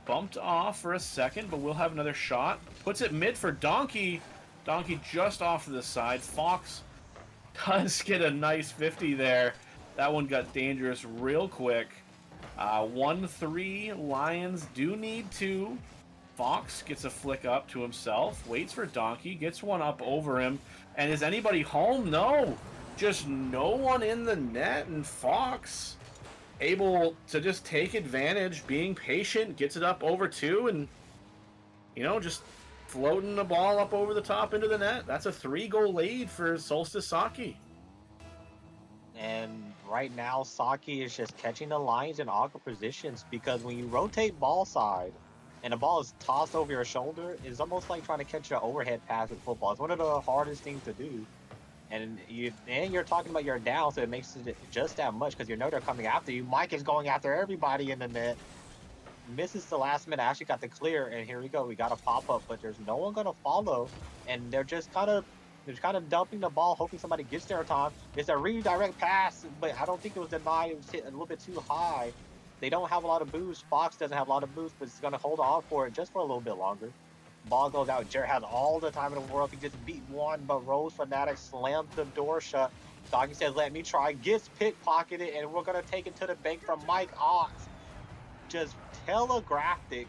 Bumped off for a second, but we'll have another shot. Puts it mid for Donkey. Donkey just off to the side. Fox does get a nice 50 there. That one got dangerous real quick. 1-3, Lions do need 2. Fox gets a flick up to himself, waits for Donkey, gets one up over him, and is anybody home? No! Just no one in the net, and Fox able to just take advantage, being patient, gets it up over 2, and, you know, just floating the ball up over the top into the net. That's a 3-goal lead for Solstice Sake. And right now, Saki is just catching the lines in awkward positions because when you rotate ball side and the ball is tossed over your shoulder, it's almost like trying to catch an overhead pass in football. It's one of the hardest things to do. And you're talking about your down, so it makes it just that much because you know they're coming after you. Mike is going after everybody in the net. Misses the last minute. Actually got the clear, and here we go. We got a pop up, but there's no one gonna follow, and they're kind of dumping the ball, hoping somebody gets there in time. It's a redirect pass, but I don't think it was denied. It was hit a little bit too high. They don't have a lot of boost. Fox doesn't have a lot of boost, but it's gonna hold on for it just for a little bit longer. Ball goes out. Jared has all the time in the world. He just beat one, but Rose Fanatic slammed the door shut. Doggy says, "Let me try." Gets pickpocketed, and we're gonna take it to the bank from Mike Ox. Just telegraphed it.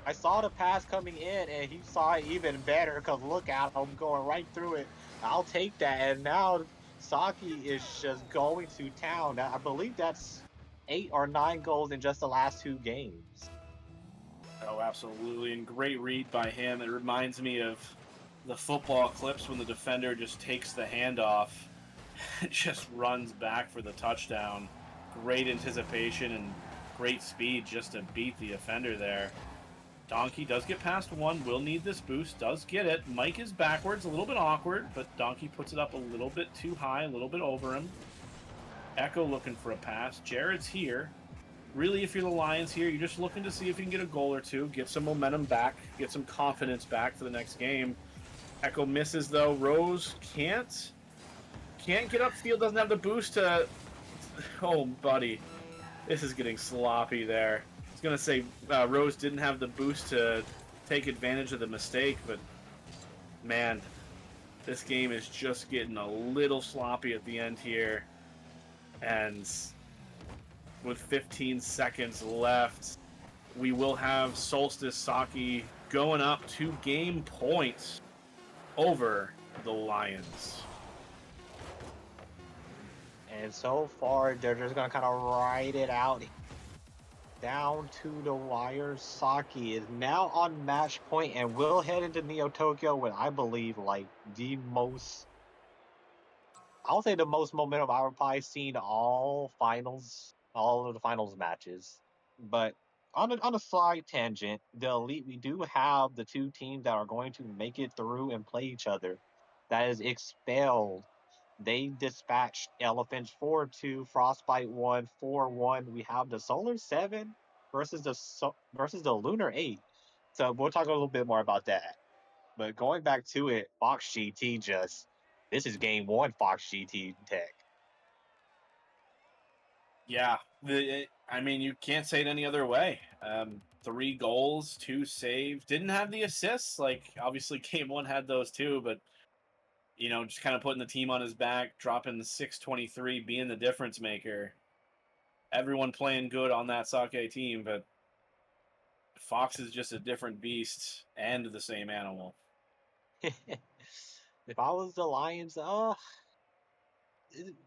I saw the pass coming in, and he saw it even better because look at him going right through it. I'll take that. And now Saki is just going to town. I believe that's 8 or 9 goals in just the last 2 games. Oh, absolutely. And great read by him. It reminds me of the football clips when the defender just takes the handoff and just runs back for the touchdown. Great anticipation and great speed just to beat the offender there. Donkey does get past one, will need this boost, does get it. Mike is backwards, a little bit awkward, but Donkey puts it up a little bit too high, a little bit over him. Echo looking for a pass. Jared's here. Really, if you're the Lions here, you're just looking to see if you can get a goal or two, get some momentum back, get some confidence back for the next game. Echo misses though. Rose can't get upfield, doesn't have the boost to. Oh, buddy, this is getting sloppy there. I was gonna say Rose didn't have the boost to take advantage of the mistake, but man, this game is just getting a little sloppy at the end here, and with 15 seconds left, we will have Solstice Sake going up 2 game points over the Lions. And so far, they're just going to kind of ride it out down to the wire. Saki is now on match point and will head into Neo Tokyo with, I believe, like the most, I'll say the most momentum I've probably seen all of the finals matches. But on a side tangent, the Elite, we do have the 2 teams that are going to make it through and play each other. That is Expelled They dispatched Elephants 4-2, Frostbite 1, 4-1. We have the Solar 7 versus versus the Lunar 8. So we'll talk a little bit more about that. But going back to it, Fox GT just this is game one Fox GT Tech. Yeah, I mean, you can't say it any other way. 3 goals, 2 saves. Didn't have the assists. Like, obviously, game one had those too, but just kind of putting the team on his back, dropping the 623, being the difference maker. Everyone playing good on that Sake team, but Fox is just a different beast and the same animal. If I was the Lions,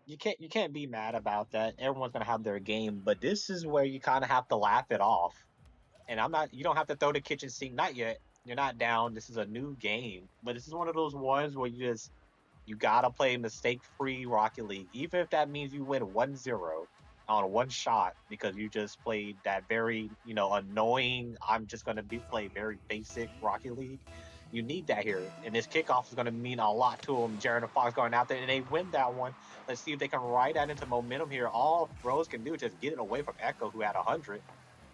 you can't be mad about that. Everyone's gonna have their game, but this is where you kind of have to laugh it off. And I'm not. You don't have to throw the kitchen sink. Not yet. You're not down. This is a new game, but this is one of those ones where you gotta play mistake-free Rocket League, even if that means you win 1-0 on one shot because you just played that very, annoying. I'm just gonna play very basic Rocket League. You need that here, and this kickoff is gonna mean a lot to them. Jared and Fox going out there, and they win that one. Let's see if they can ride that into momentum here. All Rose can do is just get it away from EcHo, who had 100.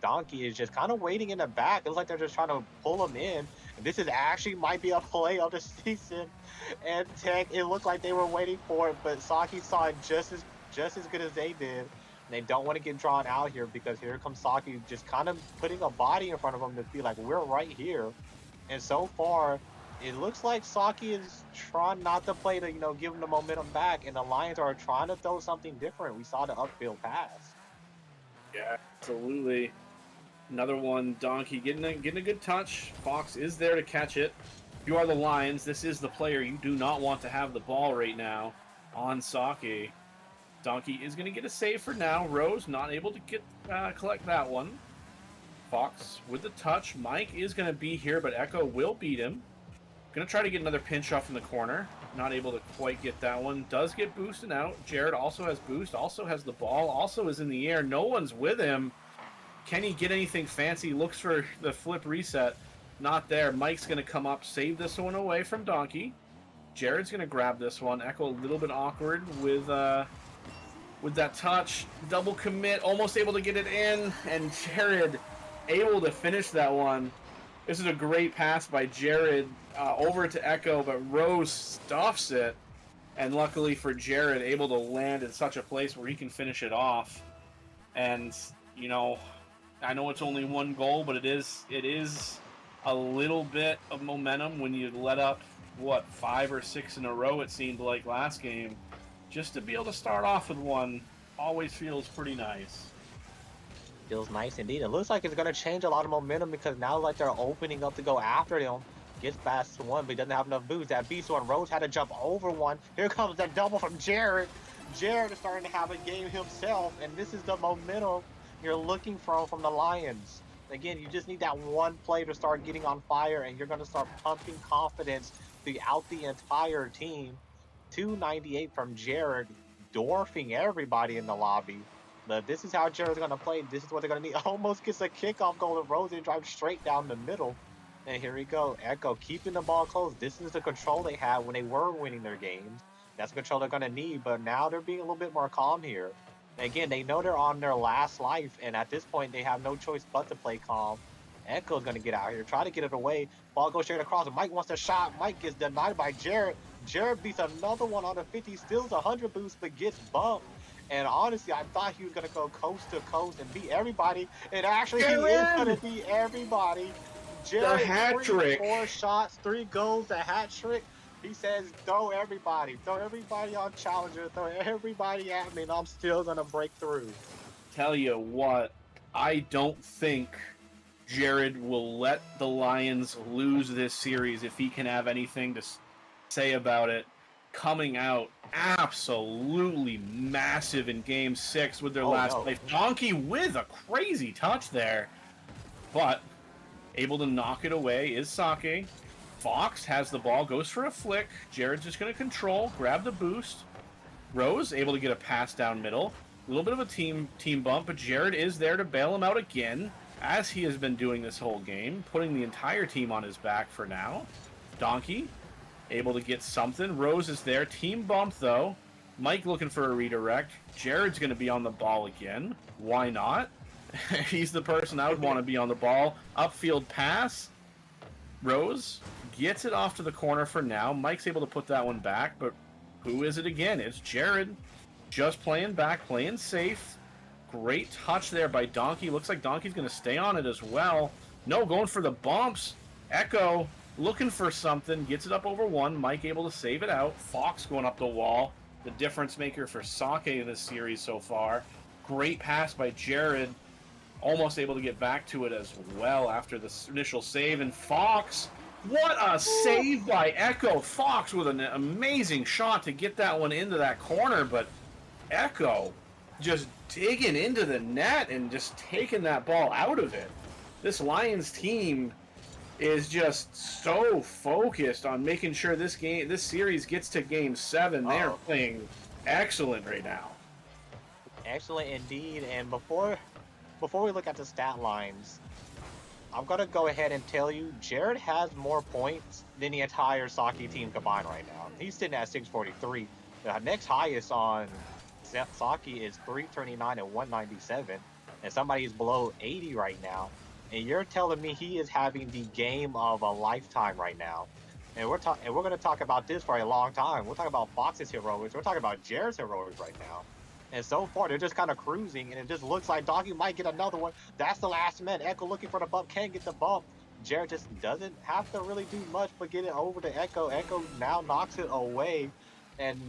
Donkey is just kind of waiting in the back. It looks like they're just trying to pull him in. And this is actually might be a play of the season. And Tech, it looked like they were waiting for it, but Saki saw it just as good as they did. And they don't want to get drawn out here because here comes Saki just kind of putting a body in front of them to be like, we're right here. And so far, it looks like Saki is trying not to play to, give them the momentum back. And the Lions are trying to throw something different. We saw the upfield pass. Yeah, absolutely. Another one, Donkey getting a good touch. Fox is there to catch it. You are the Lions. This is the player you do not want to have the ball right now on Sake. Donkey is going to get a save for now. Rose not able to collect that one. Fox with the touch. Mike is going to be here, but EcHo will beat him. Going to try to get another pinch off in the corner. Not able to quite get that one. Does get boosted out. Jared also has boost. Also has the ball. Also is in the air. No one's with him. Can he get anything fancy? Looks for the flip reset. Not there. Mike's going to come up, save this one away from Donkey. Jared's going to grab this one. EcHo a little bit awkward with that touch. Double commit. Almost able to get it in. And Jared able to finish that one. This is a great pass by Jared over to EcHo, but Rose stuffs it. And luckily for Jared, able to land in such a place where he can finish it off. And, I know it's only 1 goal, but it is a little bit of momentum when you let up 5 or 6 in a row. It seemed like last game, just to be able to start off with one always feels pretty nice. Feels nice indeed. It looks like it's going to change a lot of momentum because now like they're opening up to go after him. Gets past one, but he doesn't have enough boost. That beast one, Rose had to jump over one. Here comes that double from Jared. Jared is starting to have a game himself, and this is the momentum you're looking for from the Lions. Again, you just need that one play to start getting on fire, and you're going to start pumping confidence throughout the entire team. 298 from Jared, dwarfing everybody in the lobby. But this is how Jared's going to play. This is what they're going to need. Almost gets a kickoff goal, and Rose drives straight down the middle. And here we go. EcHo keeping the ball close. This is the control they had when they were winning their games. That's the control they're going to need, but now they're being a little bit more calm here. Again, they know they're on their last life, and at this point, they have no choice but to play calm. EcHo's going to get out here, try to get it away. Ball goes straight across. Mike wants a shot. Mike gets denied by Jared. Jared beats another one on a 50, steals 100 boost, but gets bumped. And honestly, I thought he was going to go coast to coast and beat everybody. And actually, he is going to beat everybody. Jared, the hat trick. 4 shots, 3 goals, a hat trick. He says, throw everybody on Challenger, throw everybody at me, and I'm still going to break through. Tell you what, I don't think Jared will let the Lions lose this series if he can have anything to say about it. Coming out absolutely massive in Game 6 with their last play. Donkey with a crazy touch there, but able to knock it away is Sake. Fox has the ball, goes for a flick. Jared's just going to control, grab the boost. Rose able to get a pass down middle. A little bit of a team bump, but Jared is there to bail him out again, as he has been doing this whole game, putting the entire team on his back for now. Donkey able to get something. Rose is there. Team bump, though. Mike looking for a redirect. Jared's going to be on the ball again. Why not? He's the person I would want to be on the ball. Upfield pass. Rose gets it off to the corner for now. Mike's able to put that one back, but who is it again? It's Jared. Just playing back, playing safe. Great touch there by Donkey. Looks like Donkey's going to stay on it as well. No, going for the bumps. Echo looking for something. Gets it up over one. Mike able to save it out. Fox going up the wall. The difference maker for Sake in this series so far. Great pass by Jared. Almost able to get back to it as well after the initial save. And Fox, what a save by Echo. Fox with an amazing shot to get that one into that corner, but Echo just digging into the net and just taking that ball out of it. This Lions team is just so focused on making sure this series gets to Game 7. They are playing excellent right now. Excellent indeed. And before we look at the stat lines, I'm going to go ahead and tell you, Jared has more points than the entire Sake team combined right now. He's sitting at 643. The next highest on Sake is 329 and 197, and somebody's below 80 right now. And you're telling me he is having the game of a lifetime right now. And we're going to talk about this for a long time. We're talking about Fox's heroics. We're talking about Jared's heroics right now. And so far, they're just kind of cruising, and it just looks like Donkey might get another one. That's the last man. Echo looking for the bump, can't get the bump. Jared just doesn't have to really do much but get it over to Echo. Echo now knocks it away, and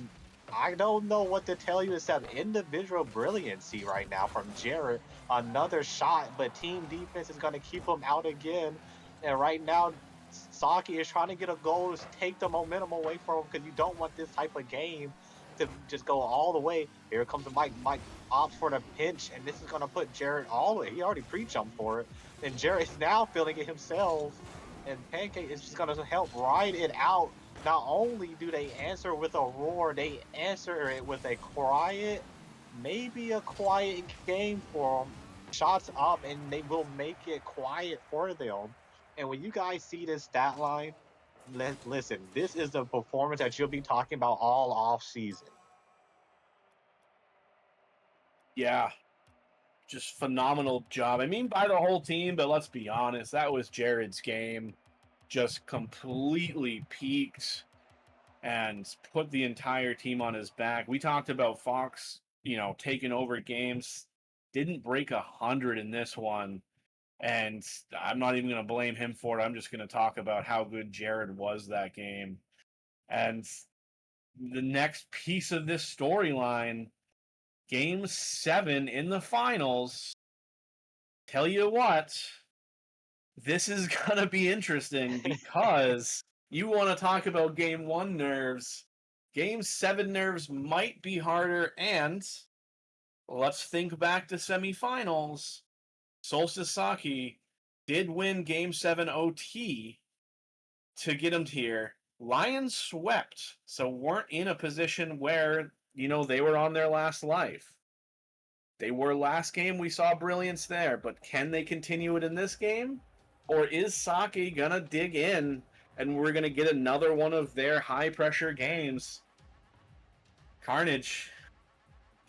I don't know what to tell you except individual brilliancy right now from Jared. Another shot, but team defense is going to keep him out again. And right now, Sake is trying to get a goal to take the momentum away from him because you don't want this type of game to just go all the way. Here comes Mike. Mike opts for the pinch, and this is going to put Jared all the way. He already pre-jumped for it, and Jared is now feeling it himself, and Pancake is just going to help ride it out. Not only do they answer with a roar, they answer it with a quiet, maybe a quiet game for them. Shots up, and they will make it quiet for them. And when you guys see this stat line, listen, this is the performance that you'll be talking about all off season. Yeah, just phenomenal job. I mean, by the whole team, but let's be honest, that was Jared's game. Just completely peaked and put the entire team on his back. We talked about Fox, taking over games. Didn't break 100 in this one. And I'm not even going to blame him for it. I'm just going to talk about how good Jared was that game. And the next piece of this storyline, Game 7 in the finals. Tell you what, this is going to be interesting because you want to talk about Game 1 nerves. Game 7 nerves might be harder, and let's think back to semifinals. Solstice Sake did win Game 7 OT to get him here. Lions swept, so weren't in a position where, they were on their last life. They were last game, we saw brilliance there, but can they continue it in this game? Or is Sake going to dig in and we're going to get another one of their high-pressure games? Carnage,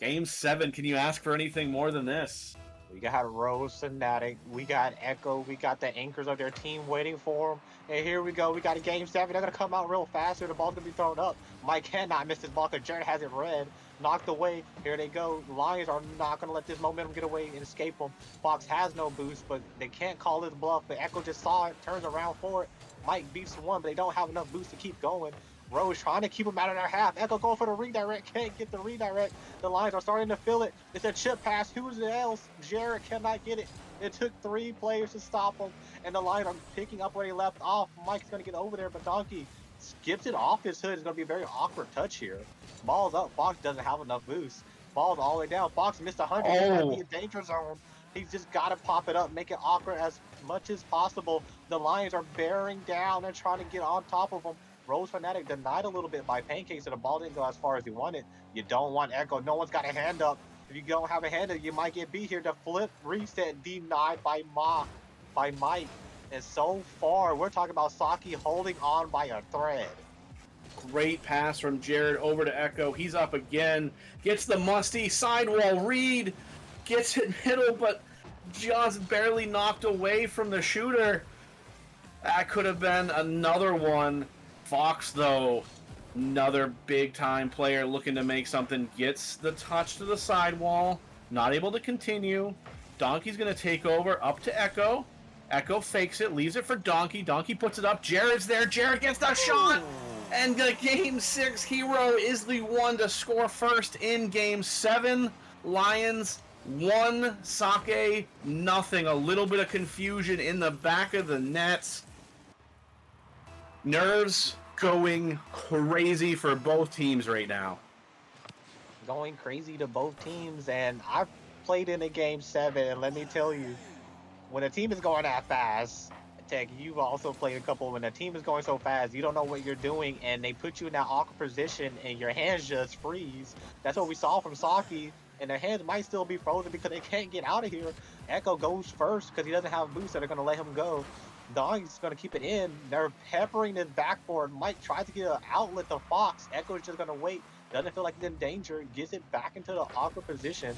Game 7, can you ask for anything more than this? We got Rose Fnatic, we got Echo, we got the anchors of their team waiting for them. And here we go, we got a Game 7. They're going to come out real fast here. The ball's going to be thrown up. Mike cannot miss this ball because Jared has it red. Knocked away. Here they go. Lions are not going to let this momentum get away and escape them. Fox has no boost, but they can't call his bluff. But Echo just saw it, turns around for it. Mike beats one, but they don't have enough boost to keep going. Rose trying to keep him out of their half. Echo going for the redirect. Can't get the redirect. The Lions are starting to feel it. It's a chip pass. Who's else? Jared cannot get it. It took 3 players to stop him. And the Lions are picking up where he left off. Mike's going to get over there, but Donkey skips it off his hood. It's going to be a very awkward touch here. Ball's up. Fox doesn't have enough boost. Ball's all the way down. Fox missed 100. This might be a danger zone. He's just got to pop it up, make it awkward as much as possible. The Lions are bearing down and trying to get on top of him. Rose Fnatic denied a little bit by Pancake, so the ball didn't go as far as he wanted. You don't want Echo. No one's got a hand up. If you don't have a hand up, you might get beat here. The flip reset denied by Mike. And so far, we're talking about Sake holding on by a thread. Great pass from Jared over to Echo. He's up again. Gets the musty sidewall read. Gets it middle, but just barely knocked away from the shooter. That could have been another one. Fox, though, another big time player looking to make something. Gets the touch to the sidewall. Not able to continue. Donkey's going to take over up to Echo. Echo fakes it, leaves it for Donkey. Donkey puts it up. Jared's there. Jared gets the shot. And the Game 6 hero is the one to score first in Game 7. Lions 1, Sake nothing. A little bit of confusion in the back of the nets. Nerves going crazy for both teams right now. Going crazy to both teams, and I've played in a game 7, and let me tell you, when a team is going that fast, Tech, you've also played a couple. When a team is going so fast, you don't know what you're doing, and they put you in that awkward position, and your hands just freeze. That's what we saw from Saki, and their hands might still be frozen because they can't get out of here. Echo goes first because he doesn't have boots that are going to let him go. Dog's going to keep it in. They're peppering his backboard. Mike tries to get an outlet to Fox. Echo's just going to wait. Doesn't feel like he's in danger. Gets it back into the awkward position.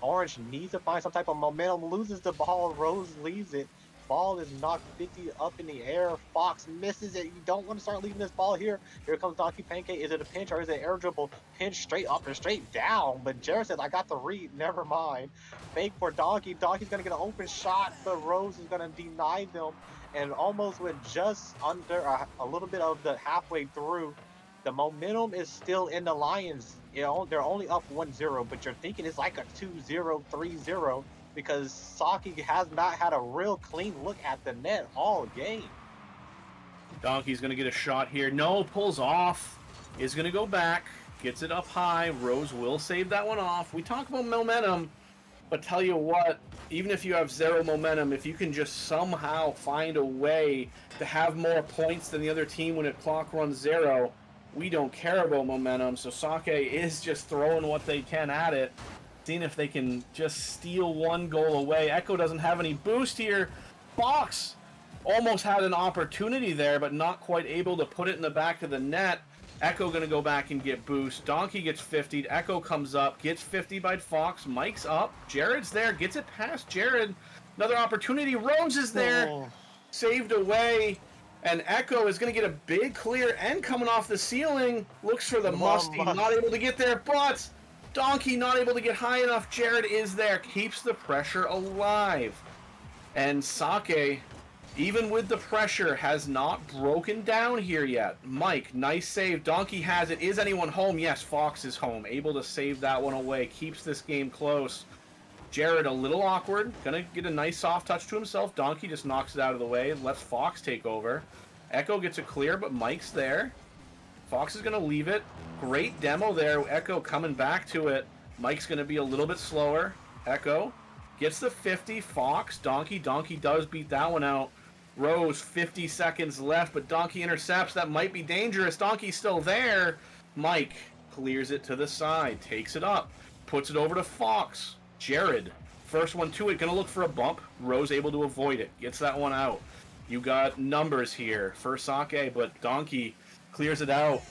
Orange needs to find some type of momentum, loses the ball, Rose leaves it. Ball is knocked 50 up in the air. Fox misses it. You don't want to start leaving this ball here. Here comes Donkey Pancake. Is it a pinch or is it air dribble? Pinch straight up and straight down. But Jared says, I got the read. Never mind. Fake for Donkey. Donkey's going to get an open shot, but Rose is going to deny them. And almost with just under a little bit of the halfway through, the momentum is still in the Lions. They're only up 1-0, but you're thinking it's like a 2-0, 3-0 because Saki has not had a real clean look at the net all game. Donkey's going to get a shot here. No, pulls off. Is going to go back. Gets it up high. Rose will save that one off. We talk about momentum, but tell you what, even if you have zero momentum, if you can just somehow find a way to have more points than the other team when a clock runs zero, we don't care about momentum. So Sake is just throwing what they can at it, seeing if they can just steal one goal away. Echo doesn't have any boost here. Fox almost had an opportunity there, but not quite able to put it in the back of the net. Echo going to go back and get boost. Donkey gets 50'd. Echo comes up, gets 50 by Fox. Mike's up. Jared's there, gets it past Jared. Another opportunity. Rose is there, saved away. And Echo is going to get a big clear and coming off the ceiling. Looks for the musty, not able to get there, but Donkey not able to get high enough. Jared is there, keeps the pressure alive. And Sake, even with the pressure, has not broken down here yet. Mike, nice save. Donkey has it. Is anyone home? Yes, Fox is home. Able to save that one away. Keeps this game close. Jared a little awkward. Gonna get a nice soft touch to himself. Donkey just knocks it out of the way. Lets Fox take over. Echo gets a clear, but Mike's there. Fox is gonna leave it. Great demo there. Echo coming back to it. Mike's gonna be a little bit slower. Echo gets the 50. Fox. Donkey. Donkey does beat that one out. Rose, 50 seconds left, but Donkey intercepts. That might be dangerous. Donkey's still there. Mike clears it to the side. Takes it up. Puts it over to Fox. Jared, first one to it, gonna look for a bump. Rose able to avoid it, gets that one out. You got numbers here for Sake, but Donkey clears it out.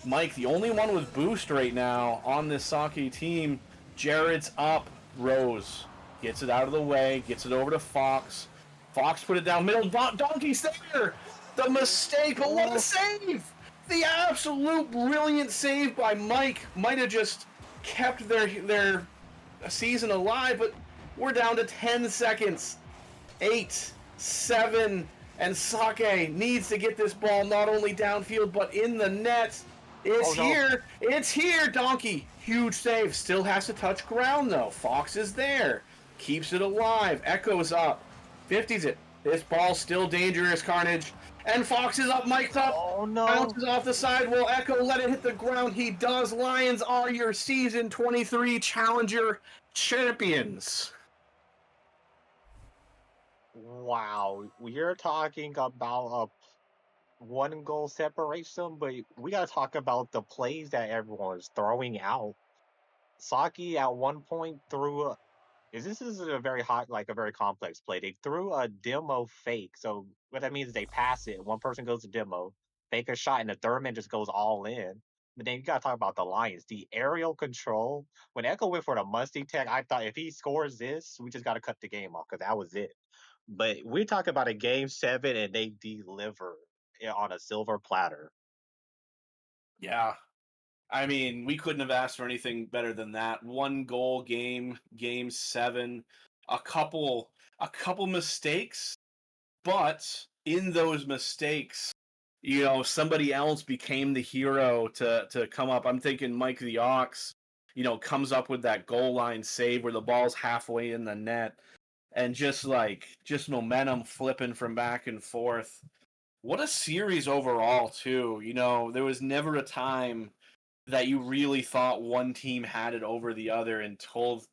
Mike, the only one with boost right now on this Sake team. Jared's up. Rose gets it out of the way, gets it over to Fox. Fox put it down middle. Donkey's there. The mistake, but what a save! The absolute brilliant save by Mike. Might have just kept their season alive, but we're down to 10 seconds. 8, 7, and Sake needs to get this ball not only downfield, but in the net. It's here. It's here, Donkey. Huge save. Still has to touch ground, though. Fox is there. Keeps it alive. Echo's up. 50s it. This ball's still dangerous, Carnage. And Fox is up, Mike's up. Oh, no. Bounces off the sidewall. Echo let it hit the ground. He does. Lions are your season 23 Challenger champions. Wow. We're talking about a one goal separation, but we got to talk about the plays that everyone is throwing out. Saki at one point threw this is a very hot, like a very complex play. They threw a demo fake. So what that means is they pass it. One person goes to demo. fake a shot, and the third man just goes all in. But then you gotta talk about the Lions. The aerial control. When Echo went for the musty tech, I thought if he scores this, we just gotta cut the game off because that was it. But we're talking about a game 7 and they deliver it on a silver platter. Yeah. I mean, we couldn't have asked for anything better than that. One goal game, game 7, a couple mistakes, but in those mistakes, somebody else became the hero to come up. I'm thinking Mike the Ox, comes up with that goal line save where the ball's halfway in the net and just momentum flipping from back and forth. What a series overall, too. There was never a time that you really thought one team had it over the other until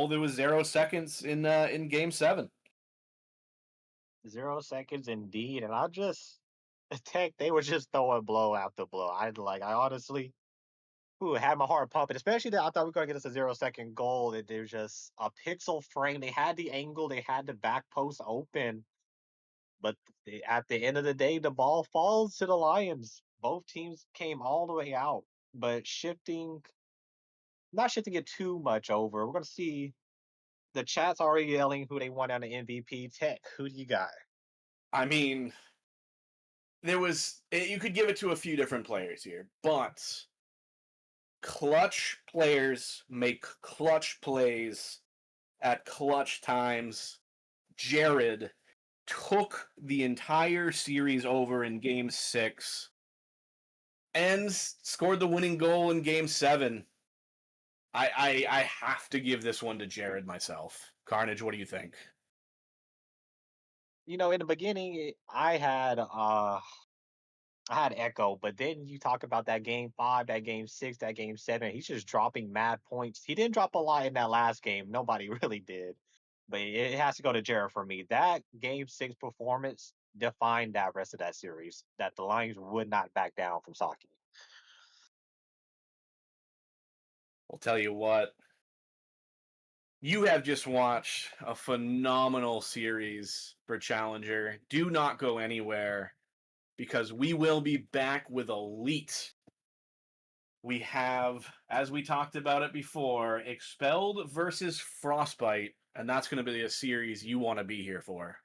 there was 0 seconds in game 7. 0 seconds indeed. And I just Tech, they were just throwing blow after blow. I honestly had my heart pumping, especially that I thought we were gonna get us a 0 second goal. That there's just a pixel frame. They had the angle, they had the back post open, but at the end of the day, the ball falls to the Lions. Both teams came all the way out, but not shifting it too much over. We're gonna see the chat's already yelling who they want on the MVP. Tech, who do you got? I mean, you could give it to a few different players here, but clutch players make clutch plays at clutch times. Jared took the entire series over in game 6 and scored the winning goal in game 7. I have to give this one to Jared myself. Carnage, what do you think? In the beginning, I had Echo, but then you talk about that game 5, that game 6, that game 7. He's just dropping mad points. He didn't drop a lot in that last game. Nobody really did. But it has to go to Jared for me. That game 6 performance defined that rest of that series. That the Lions would not back down from Saki. I'll tell you what, you have just watched a phenomenal series for Challenger. Do not go anywhere because we will be back with Elite. We have, as we talked about it before, Expelled versus Frostbite, and that's going to be a series you want to be here for.